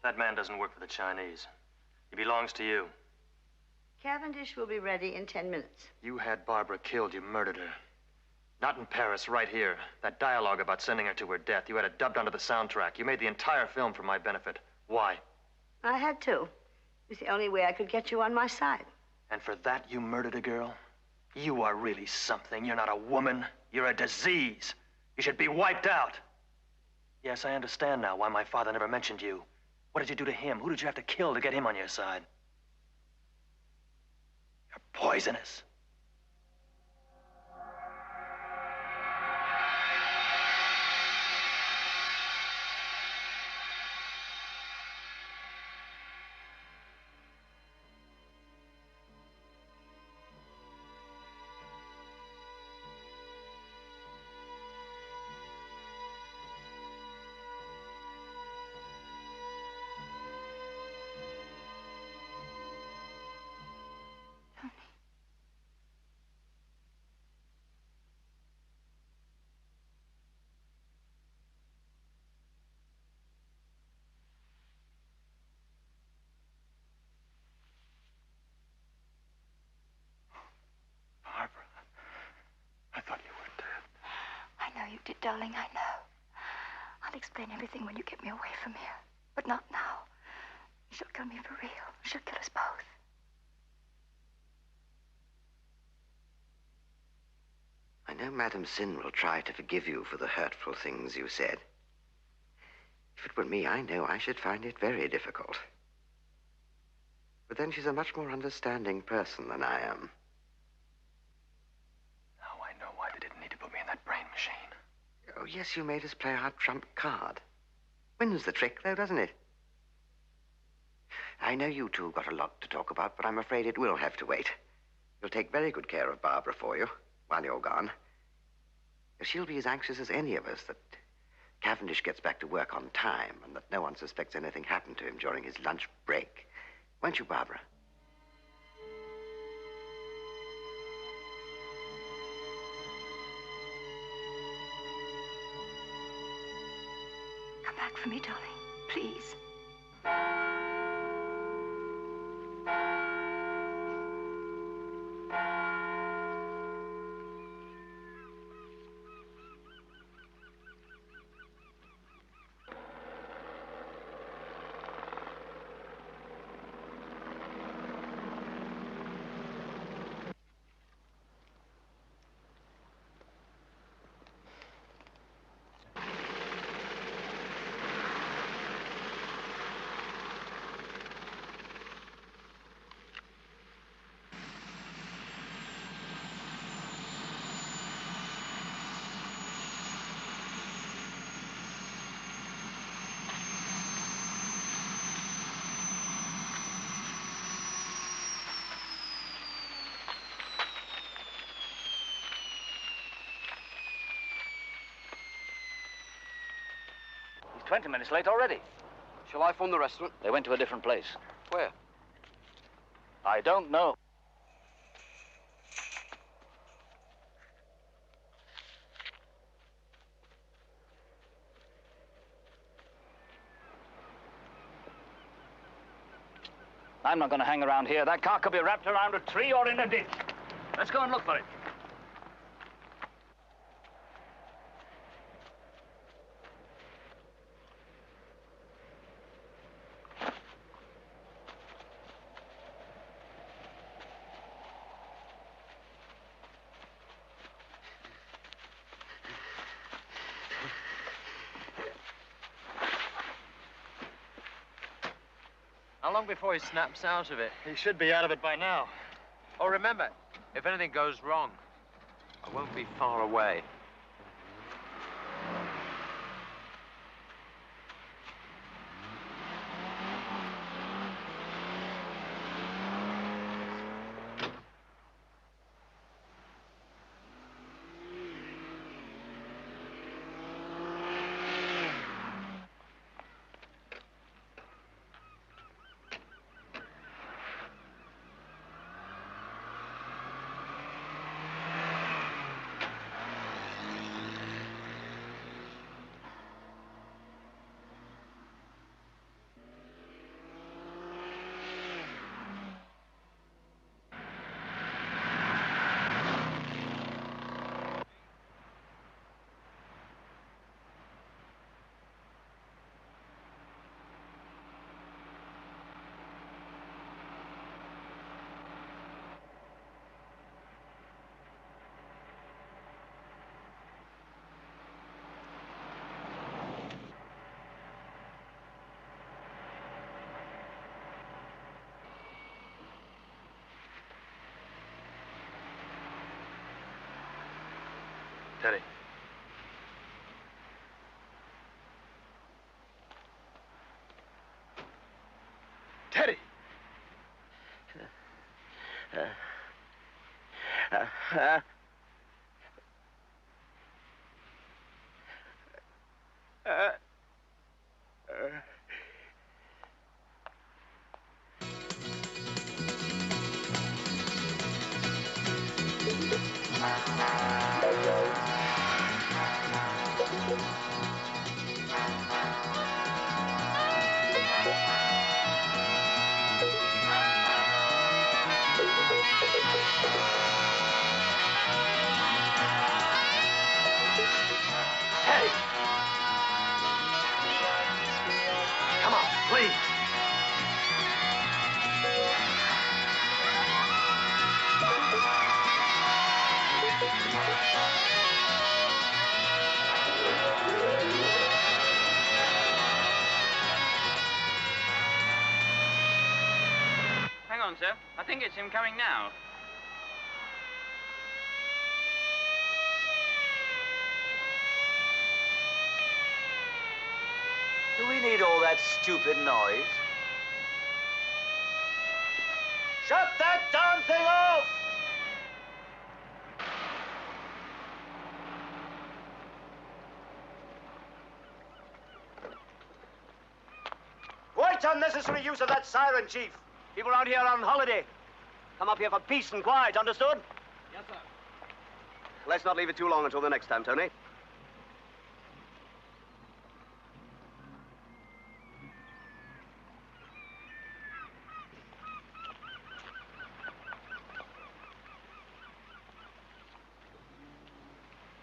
Speaker 13: That man doesn't work for the Chinese. He belongs to you.
Speaker 6: Cavendish will be ready in 10 minutes.
Speaker 3: You had Barbara killed. You murdered her. Not in Paris, right here. That dialogue about sending her to her death, you had it dubbed onto the soundtrack. You made the entire film for my benefit. Why?
Speaker 6: I had to. It was the only way I could get you on my side.
Speaker 3: And for that, you murdered a girl? You are really something. You're not a woman. You're a disease. You should be wiped out. Yes, I understand now why my father never mentioned you. What did you do to him? Who did you have to kill to get him on your side? You're poisonous.
Speaker 4: I know you did, darling, I know. I'll explain everything when you get me away from here. But not now. She'll kill me for real. She'll kill us both.
Speaker 2: I know Madame Sin will try to forgive you for the hurtful things you said. If it were me, I know I should find it very difficult. But then she's a much more understanding person than I am.
Speaker 3: Now I know why they didn't need to put me in that brain machine.
Speaker 2: Oh, yes, you made us play our trump card. Wins the trick, though, doesn't it? I know you two have got a lot to talk about, but I'm afraid it will have to wait. You'll take very good care of Barbara for you while you're gone. She'll be as anxious as any of us that Cavendish gets back to work on time and that no one suspects anything happened to him during his lunch break. Won't you, Barbara?
Speaker 4: Come back for me, darling. Please.
Speaker 14: He's 20 minutes late already.
Speaker 15: Shall I phone the restaurant?
Speaker 14: They went to a different place.
Speaker 15: Where?
Speaker 14: I don't know. I'm not going to hang around here. That car could be wrapped around a tree or in a ditch. Let's go and look for it.
Speaker 1: How long before he snaps out of it?
Speaker 3: He should be out of it by now.
Speaker 1: Oh, remember, if anything goes wrong, I won't be far away.
Speaker 3: Teddy.
Speaker 16: Teddy!
Speaker 12: Teddy! Come on, please.
Speaker 17: Hang on, sir. I think it's him coming now.
Speaker 14: Do we need all that stupid noise? Shut that darn thing off!
Speaker 15: Quite unnecessary use of that siren, Chief. People around here are on holiday. Come up here for peace and quiet, understood?
Speaker 16: Yes, sir.
Speaker 15: Let's not leave it too long until the next time, Tony.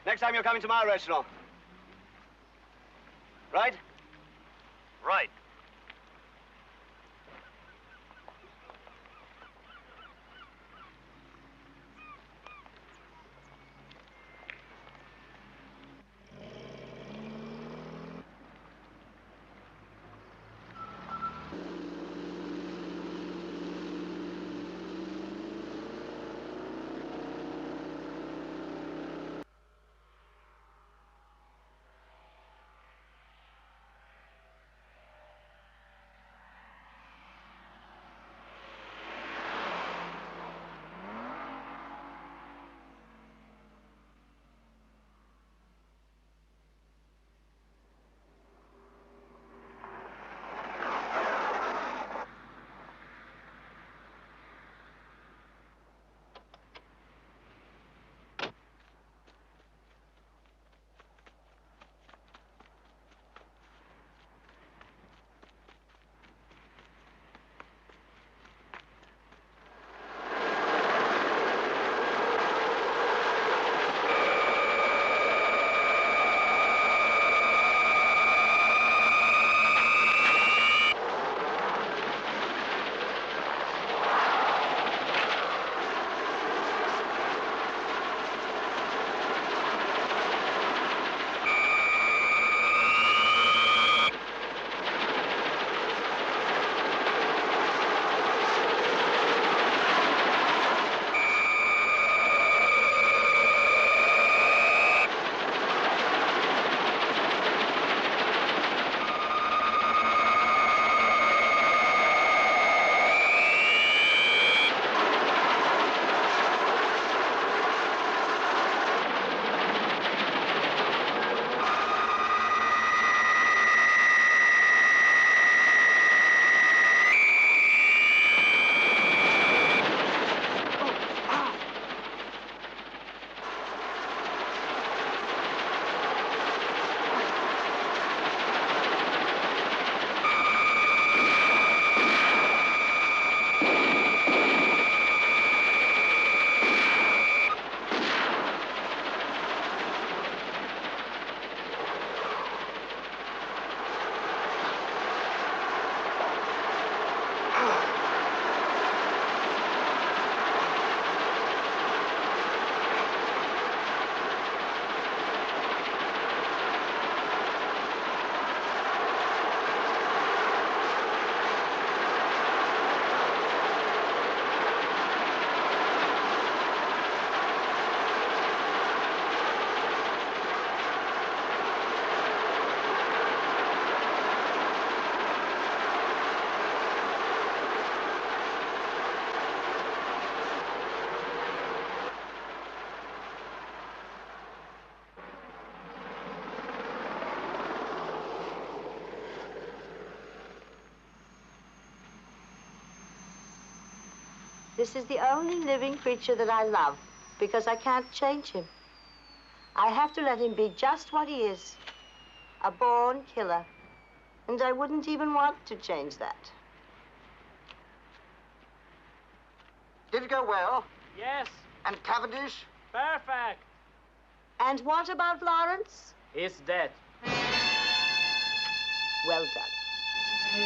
Speaker 15: Next time you're coming to my restaurant. Right?
Speaker 17: Right.
Speaker 6: This is the only living creature that I love, because I can't change him. I have to let him be just what he is, a born killer. And I wouldn't even want to change that.
Speaker 2: Did it go well?
Speaker 18: Yes.
Speaker 2: And Cavendish?
Speaker 18: Perfect.
Speaker 6: And what about Lawrence?
Speaker 18: He's dead.
Speaker 6: Well done.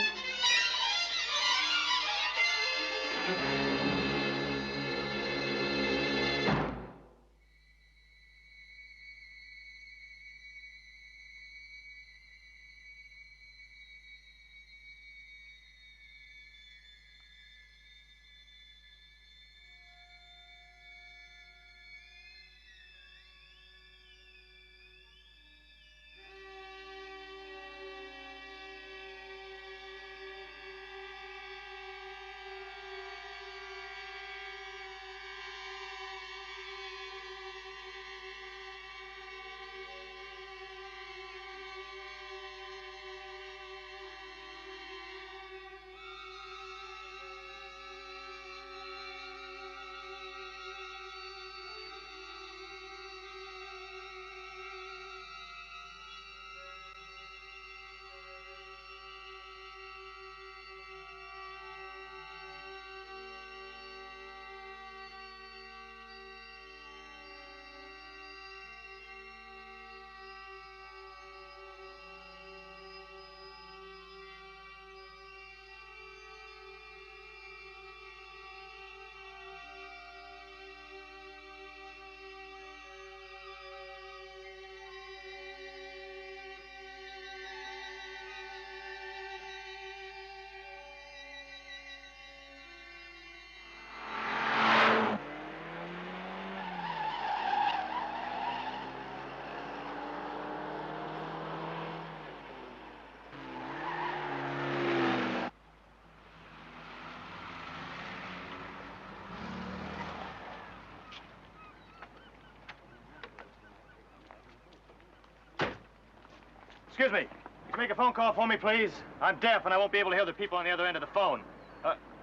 Speaker 11: Excuse me. Could you make a phone call for me, please? I'm deaf, and I won't be able to hear the people on the other end of the phone.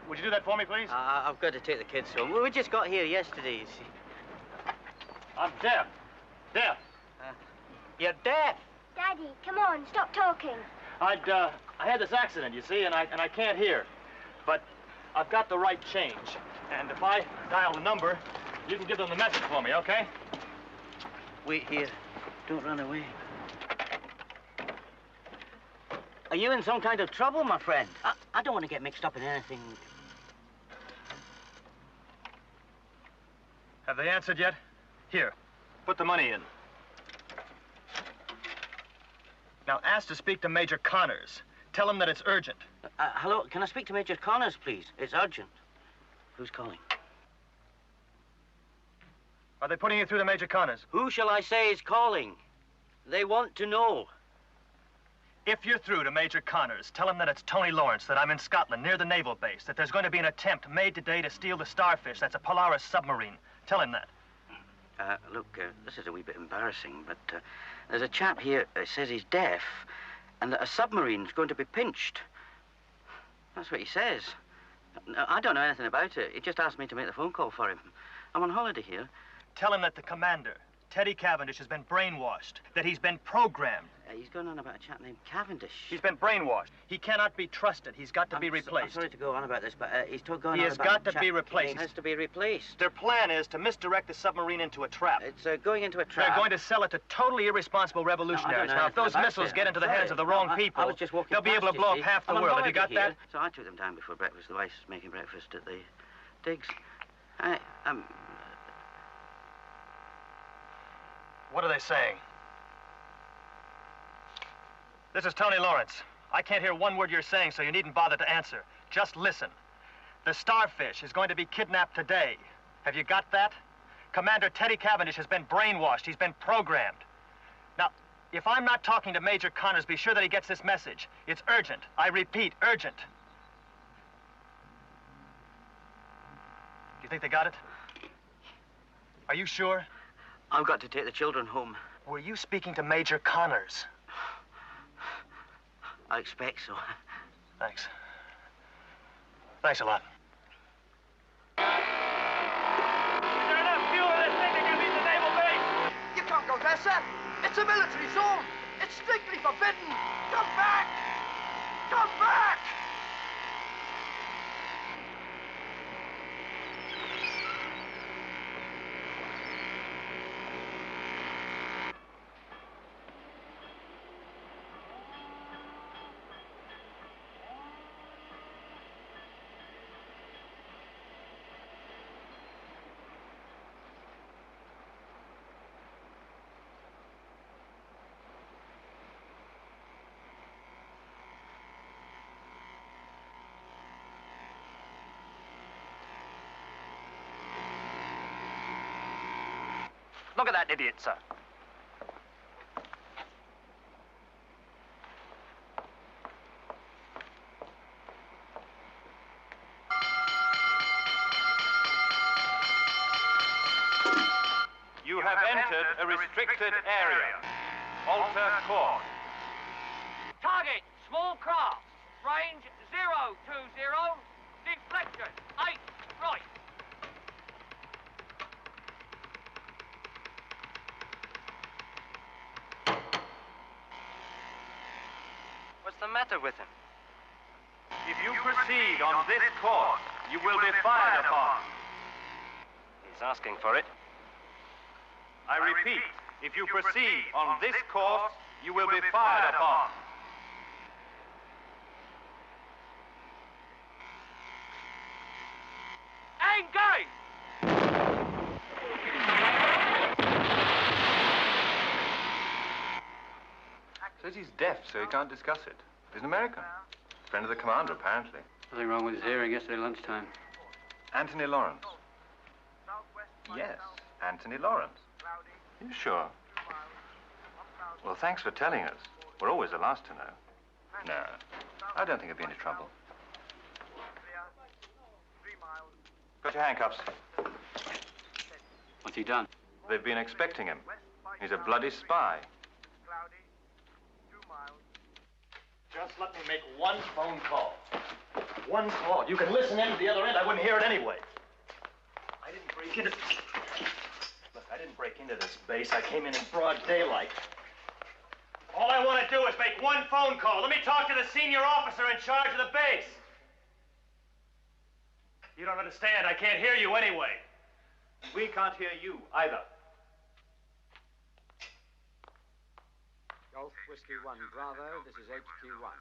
Speaker 11: Would you do that for me, please?
Speaker 15: I've got to take the kids home. We just got here yesterday, you see.
Speaker 11: I'm deaf. Deaf.
Speaker 15: You're deaf?
Speaker 7: Daddy, come on, stop talking.
Speaker 11: I had this accident, you see, and I can't hear. But I've got the right change. And if I dial the number, you can give them the message for me, okay?
Speaker 15: Wait here. Don't run away. Are you in some kind of trouble, my friend? I don't want to get mixed up in anything.
Speaker 11: Have they answered yet? Here, put the money in. Now, ask to speak to Major Connors. Tell him that it's urgent.
Speaker 15: Hello, can I speak to Major Connors, please? It's urgent. Who's calling?
Speaker 11: Are they putting you through to Major Connors?
Speaker 15: Who shall I say is calling? They want to know.
Speaker 11: If you're through to Major Connors, tell him that it's Tony Lawrence, that I'm in Scotland, near the naval base, that there's going to be an attempt made today to steal the Starfish. That's a Polaris submarine. Tell him that.
Speaker 15: Look, this is a wee bit embarrassing, but there's a chap here that says he's deaf and that a submarine's going to be pinched. That's what he says. I don't know anything about it. He just asked me to make the phone call for him. I'm on holiday here.
Speaker 11: Tell him that the commander, Teddy Cavendish, has been brainwashed, that he's been programmed.
Speaker 15: He's going on about a chap named Cavendish.
Speaker 11: He's been brainwashed. He cannot be trusted. He's got to be replaced.
Speaker 15: I'm sorry to go on about this, but he's going on about...
Speaker 11: He has got to be replaced.
Speaker 15: He has to be replaced.
Speaker 11: Their plan is to misdirect the submarine into a trap.
Speaker 15: It's going into a trap.
Speaker 11: They're going to sell it to totally irresponsible revolutionaries. Now, if those missiles get into the hands of the wrong people,
Speaker 15: I was just walking
Speaker 11: they'll be able to blow up half the world. Have you got that?
Speaker 15: So I took them down before breakfast. The wife's making breakfast at the digs.
Speaker 11: What are they saying? This is Tony Lawrence. I can't hear one word you're saying, so you needn't bother to answer. Just listen. The Starfish is going to be kidnapped today. Have you got that? Commander Teddy Cavendish has been brainwashed. He's been programmed. Now, if I'm not talking to Major Connors, be sure that he gets this message. It's urgent. I repeat, urgent. Do you think they got it? Are you sure?
Speaker 15: I've got to take the children home.
Speaker 11: Were you speaking to Major Connors?
Speaker 15: I expect so.
Speaker 11: Thanks. Thanks a lot.
Speaker 16: sir. It's a military zone. It's strictly forbidden. Come back! Come back!
Speaker 11: Look at that idiot, sir.
Speaker 8: You have entered a restricted area. Alter course.
Speaker 1: Target, small craft. Range 020. Deflection, 8 right. What's the matter with him?
Speaker 8: If you proceed on this course, you will be fired upon.
Speaker 1: He's asking for it.
Speaker 8: I repeat, if you proceed on this course, you will be fired upon.
Speaker 1: Engage!
Speaker 10: Says he's deaf, so he can't discuss it. He's an American. Friend of the commander, apparently.
Speaker 18: Nothing wrong with his hearing yesterday lunchtime.
Speaker 10: Anthony Lawrence. Yes, Anthony Lawrence. You sure? Well, thanks for telling us. We're always the last to know. No, I don't think there'll be any trouble. Got your handcuffs.
Speaker 18: What's he done?
Speaker 10: They've been expecting him. He's a bloody spy.
Speaker 11: Just let me make one phone call. One call. You can listen in at the other end. I wouldn't hear it anyway. I didn't break into... Look, I didn't break into this base. I came in broad daylight. All I want to do is make one phone call. Let me talk to the senior officer in charge of the base. You don't understand. I can't hear you anyway.
Speaker 8: We can't hear you either.
Speaker 19: Golf Whiskey 1 Bravo, this is HQ1.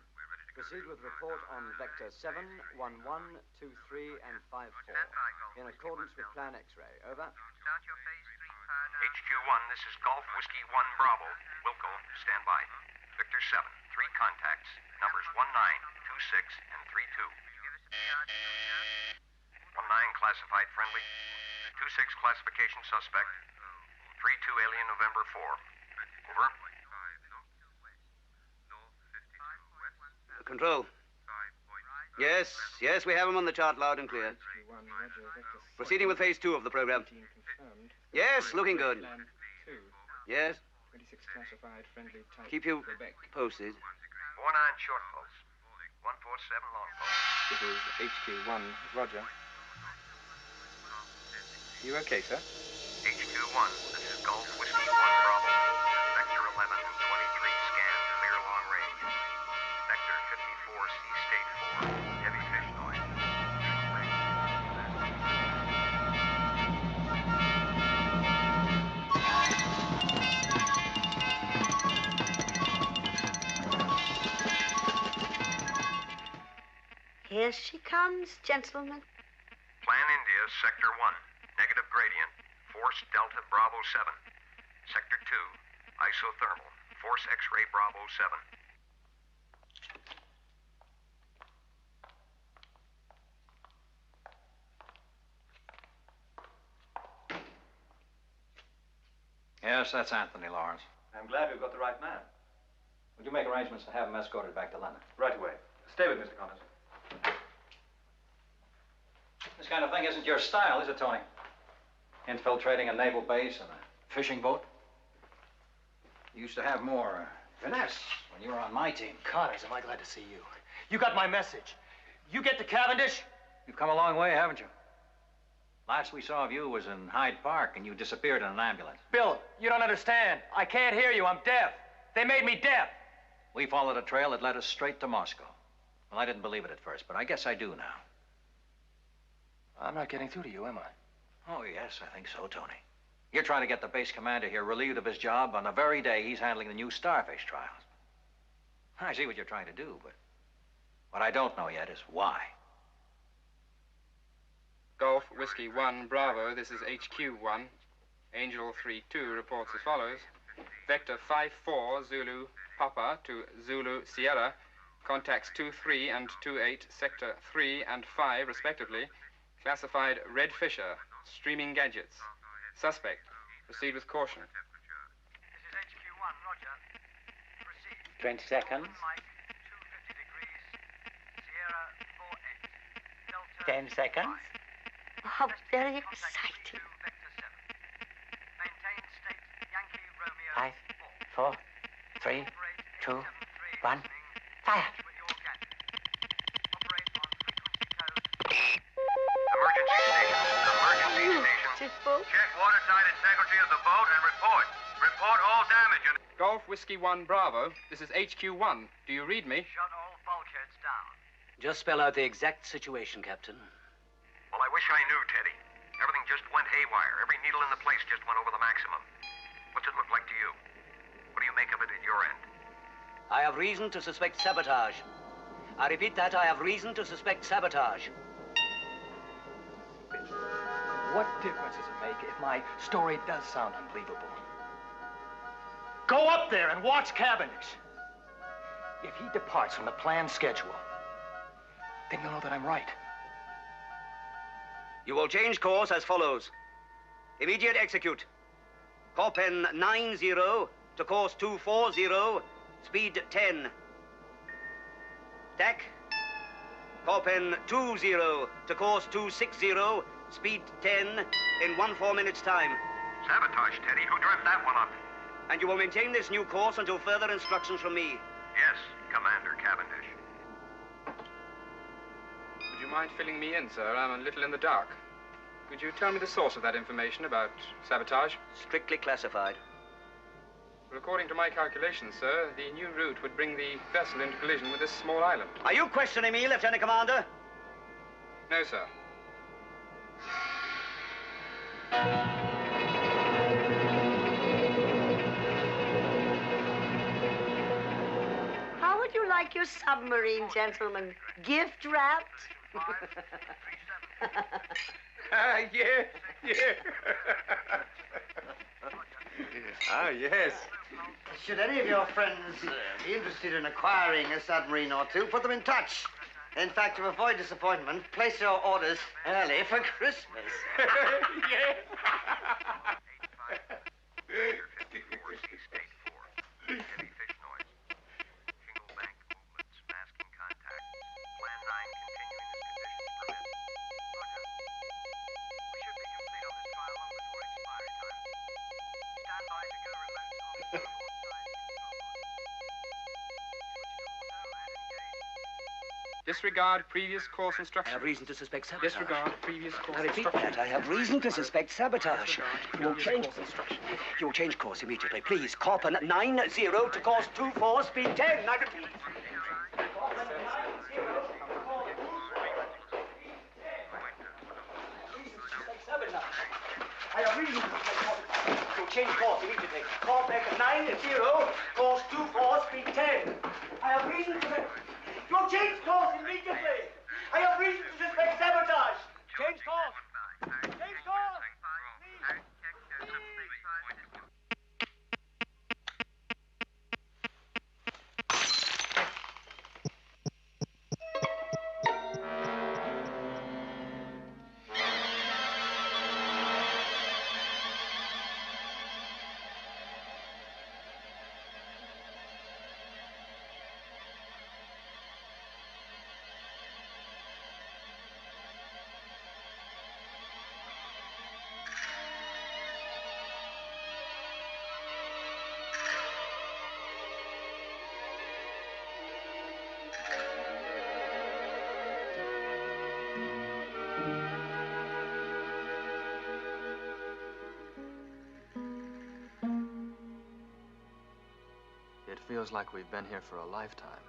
Speaker 19: Proceed with report on Vector 7, 11, 23, and 54. In accordance with Plan X-ray. Over.
Speaker 20: HQ1, this is Golf Whiskey 1 Bravo. Wilco, stand by. Victor 7, 3 contacts. Numbers 19, 26, and 32. 19 classified friendly. 26 classification suspect. 32 alien November 4. Over.
Speaker 21: Control. Yes, we have him on the chart loud and clear. Proceeding with phase 2 of the program. Yes, looking good. Yes.
Speaker 12: 26 classified friendly type.
Speaker 21: Keep you posted.
Speaker 20: 49 short pulse. 147 long pulse.
Speaker 12: This is HQ1, roger. You okay, sir?
Speaker 20: HQ1, this is Golf Whiskey 1 Bravo. Vector 11, 23 scan, clear long range. Vector 54C state 4, heavy fish noise.
Speaker 6: Here she comes, gentlemen.
Speaker 20: Plan India, Sector 1. Negative gradient. Force Delta Bravo 7. Sector 2. Isothermal. Force X-ray Bravo 7.
Speaker 8: Yes, that's Anthony Lawrence. I'm glad we've got the right man. Would you make arrangements to have him escorted back to London? Right away. Stay with Mr. Connors. This kind of thing isn't your style, is it, Tony? Infiltrating a naval base and a fishing boat? You used to have more finesse when you were on my team.
Speaker 11: Connors, am I glad to see you. You got my message. You get to Cavendish?
Speaker 8: You've come a long way, haven't you? Last we saw of you was in Hyde Park, and you disappeared in an ambulance.
Speaker 11: Bill, you don't understand. I can't hear you. I'm deaf. They made me deaf.
Speaker 8: We followed a trail that led us straight to Moscow. Well, I didn't believe it at first, but I guess I do now.
Speaker 11: I'm not getting through to you, am I?
Speaker 8: Oh, yes, I think so, Tony. You're trying to get the base commander here relieved of his job on the very day he's handling the new starfish trials. I see what you're trying to do, but what I don't know yet is why.
Speaker 5: Golf Whiskey 1 Bravo, this is HQ 1. Angel 3-2 reports as follows. Vector 5-4 Zulu Papa to Zulu Sierra. Contacts 2-3 and 2-8, sector 3 and 5 respectively. Classified Red Fisher, streaming gadgets. Suspect, proceed with caution.
Speaker 20: This is HQ1, roger. Proceed.
Speaker 14: 20 seconds.
Speaker 20: Mike, 250 degrees. Sierra 48. Delta
Speaker 14: 10 seconds.
Speaker 6: How very exciting.
Speaker 20: Maintain state Yankee Romeo
Speaker 14: 5, 4, 3, 2, 1. Fire.
Speaker 20: Emergency station. Emergency station. Check watertight integrity of the boat and report. Report all damage.
Speaker 5: Golf Whiskey 1 Bravo, this is HQ 1. Do you read me?
Speaker 20: Shut all bulkheads down.
Speaker 22: Just spell out the exact situation, Captain.
Speaker 20: Well, I wish I knew, Teddy. Everything just went haywire. Every needle in the place just went over the maximum. What's it look like to you? What do you make of it at your end?
Speaker 22: I have reason to suspect sabotage. I repeat that, I have reason to suspect sabotage.
Speaker 11: What difference does it make if my story does sound unbelievable? Go up there and watch Cavendish. If he departs from the planned schedule, then you'll know that I'm right.
Speaker 21: You will change course as follows. Immediate execute. Corpen 90 to course 240, speed 10. TAC. Corpen 20 to course 260, speed 10 in 4 minutes time.
Speaker 20: Sabotage, Teddy. Who dreamt that one up?
Speaker 21: And you will maintain this new course until further instructions from me.
Speaker 20: Yes, Commander Cavendish.
Speaker 5: Would you mind filling me in, sir? I'm a little in the dark. Could you tell me the source of that information about sabotage?
Speaker 21: Strictly classified.
Speaker 5: Well, according to my calculations, sir, the new route would bring the vessel into collision with this small island.
Speaker 21: Are you questioning me, Lieutenant Commander?
Speaker 5: No, sir.
Speaker 6: How would you like your submarine, gentlemen? Gift wrapped?
Speaker 10: Yeah. Yes.
Speaker 2: Should any of your friends be interested in acquiring a submarine or two, put them in touch. In fact, to avoid disappointment, place your orders early for Christmas.
Speaker 10: Yeah.
Speaker 5: Disregard previous course
Speaker 22: I
Speaker 5: instructions.
Speaker 22: have reason to suspect sabotage.
Speaker 5: Disregard previous course
Speaker 22: I repeat
Speaker 5: instructions.
Speaker 22: that. I have reason to suspect sabotage. You will change course immediately. Please, Corpen 90 to course 24, speed 10. I repeat. I have reason to suspect sabotage. You'll change course immediately. Corpen 90, course 24, speed 10. I have reason to... You'll change course immediately. I have reason to suspect sabotage. Change course. Change course.
Speaker 3: feels like we've been here for a lifetime,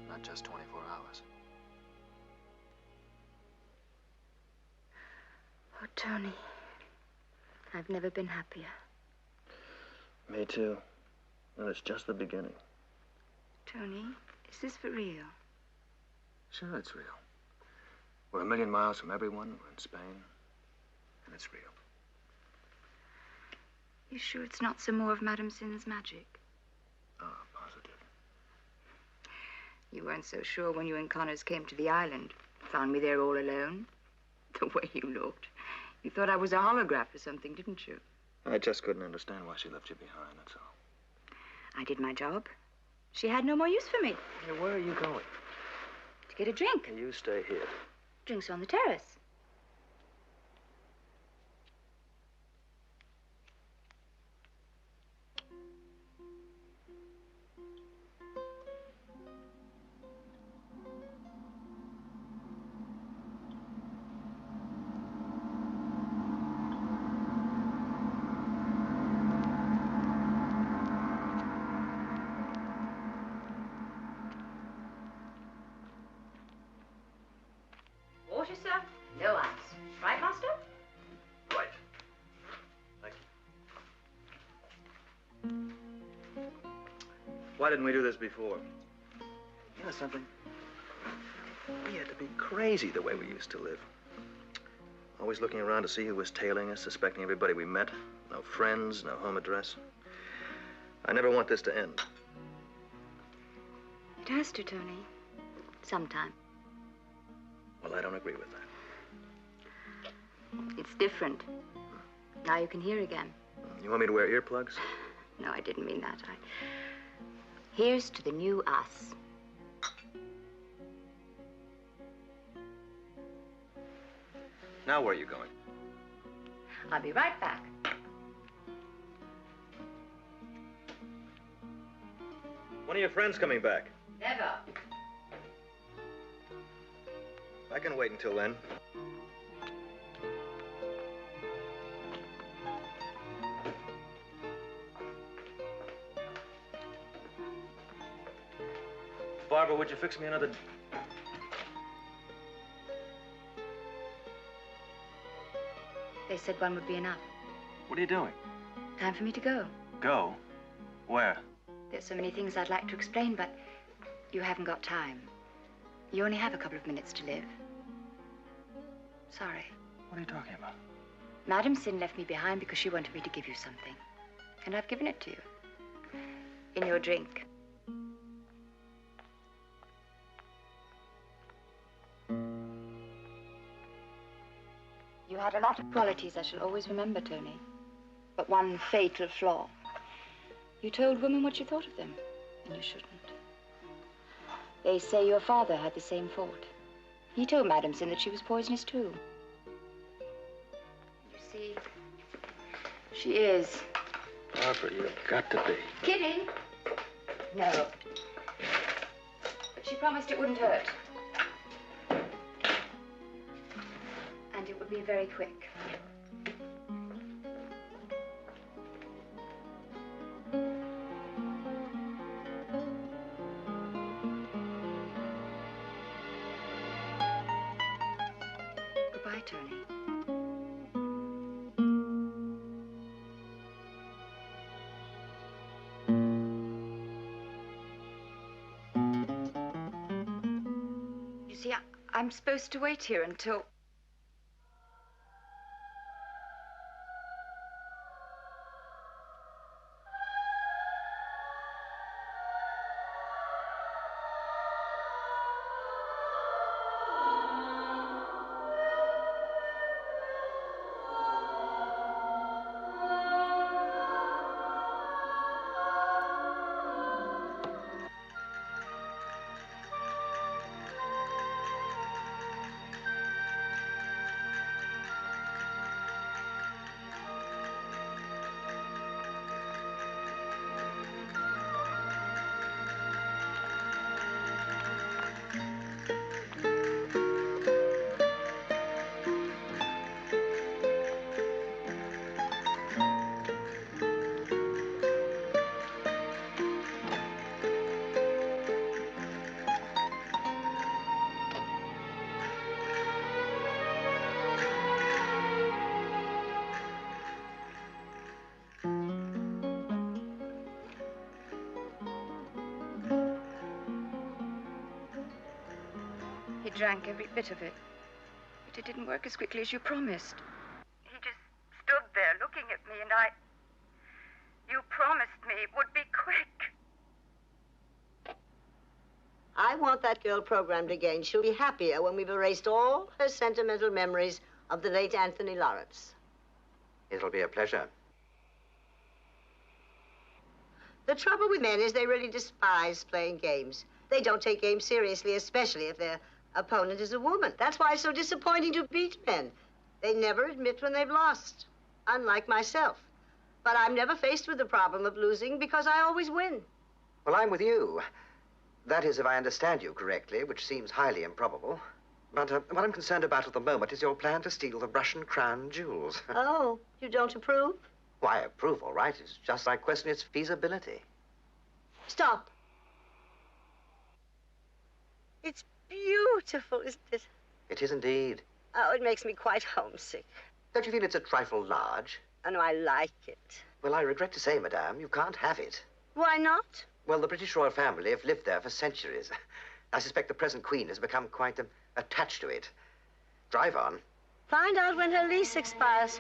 Speaker 3: not just 24 hours.
Speaker 4: Oh, Tony, I've never been happier.
Speaker 3: Me too. And it's just the beginning.
Speaker 4: Tony, is this for real?
Speaker 3: Sure, it's real. We're a million miles from everyone. We're in Spain. And it's real.
Speaker 4: You sure it's not some more of Madame Sin's magic?
Speaker 3: Oh, positive.
Speaker 4: You weren't so sure when you and Connors came to the island. Found me there all alone. The way you looked. You thought I was a holograph or something, didn't you?
Speaker 3: I just couldn't understand why she left you behind, that's all.
Speaker 4: I did my job. She had no more use for me.
Speaker 3: Hey, where are you going?
Speaker 4: To get a drink.
Speaker 3: You stay here.
Speaker 4: Drinks on the terrace. Water, sir? No ice. Right, Master?
Speaker 3: Right. Thank you. Why didn't we do this before? You know something? We had to be crazy the way we used to live. Always looking around to see who was tailing us, suspecting everybody we met. No friends, no home address. I never want this to end.
Speaker 4: It has to, Tony. Sometime.
Speaker 3: Well, I don't agree with that.
Speaker 4: It's different. Now you can hear again.
Speaker 3: You want me to wear earplugs?
Speaker 4: No, I didn't mean that. Here's to the new us.
Speaker 3: Now where are you going?
Speaker 4: I'll be right back.
Speaker 3: One of your friends coming back.
Speaker 4: Never.
Speaker 3: I can wait until then. Barbara, would you fix me another...
Speaker 4: They said one would be enough.
Speaker 3: What are you doing?
Speaker 4: Time for me to go.
Speaker 3: Go? Where?
Speaker 4: There's so many things I'd like to explain, but you haven't got time. You only have a couple of minutes to live. Sorry.
Speaker 3: What are you talking about?
Speaker 4: Madame Sin left me behind because she wanted me to give you something. And I've given it to you. In your drink. You had a lot of qualities I shall always remember, Tony. But one fatal flaw. You told women what you thought of them, and you shouldn't. They say your father had the same fault. He told Madame Sin that she was poisonous, too. You see, she is.
Speaker 3: Barbara, you've got to be.
Speaker 4: Kidding? No. But she promised it wouldn't hurt. And it would be very quick. Goodbye, Tony. You see, I'm supposed to wait here until... drank every bit of it. But it didn't work as quickly as you promised.
Speaker 9: He just stood there looking at me, and you promised me it would be quick.
Speaker 6: I want that girl programmed again. She'll be happier when we've erased all her sentimental memories of the late Anthony Lawrence.
Speaker 2: It'll be a pleasure.
Speaker 6: The trouble with men is they really despise playing games. They don't take games seriously, especially if their opponent is a woman. That's why it's so disappointing to beat men. They never admit when they've lost, unlike myself. But I'm never faced with the problem of losing because I always win.
Speaker 2: Well, I'm with you. That is, if I understand you correctly, which seems highly improbable. But what I'm concerned about at the moment is your plan to steal the Russian crown jewels.
Speaker 6: Oh, you don't approve?
Speaker 2: Why, approve, all right. It's just I question its feasibility.
Speaker 6: Stop. It's beautiful, isn't it?
Speaker 2: It is indeed.
Speaker 6: Oh, it makes me quite homesick.
Speaker 2: Don't you feel it's a trifle large?
Speaker 6: Oh, no, I like it.
Speaker 2: Well, I regret to say, madame, you can't have it.
Speaker 6: Why not?
Speaker 2: Well, the British royal family have lived there for centuries. I suspect the present queen has become quite attached to it. Drive on.
Speaker 6: Find out when her lease expires.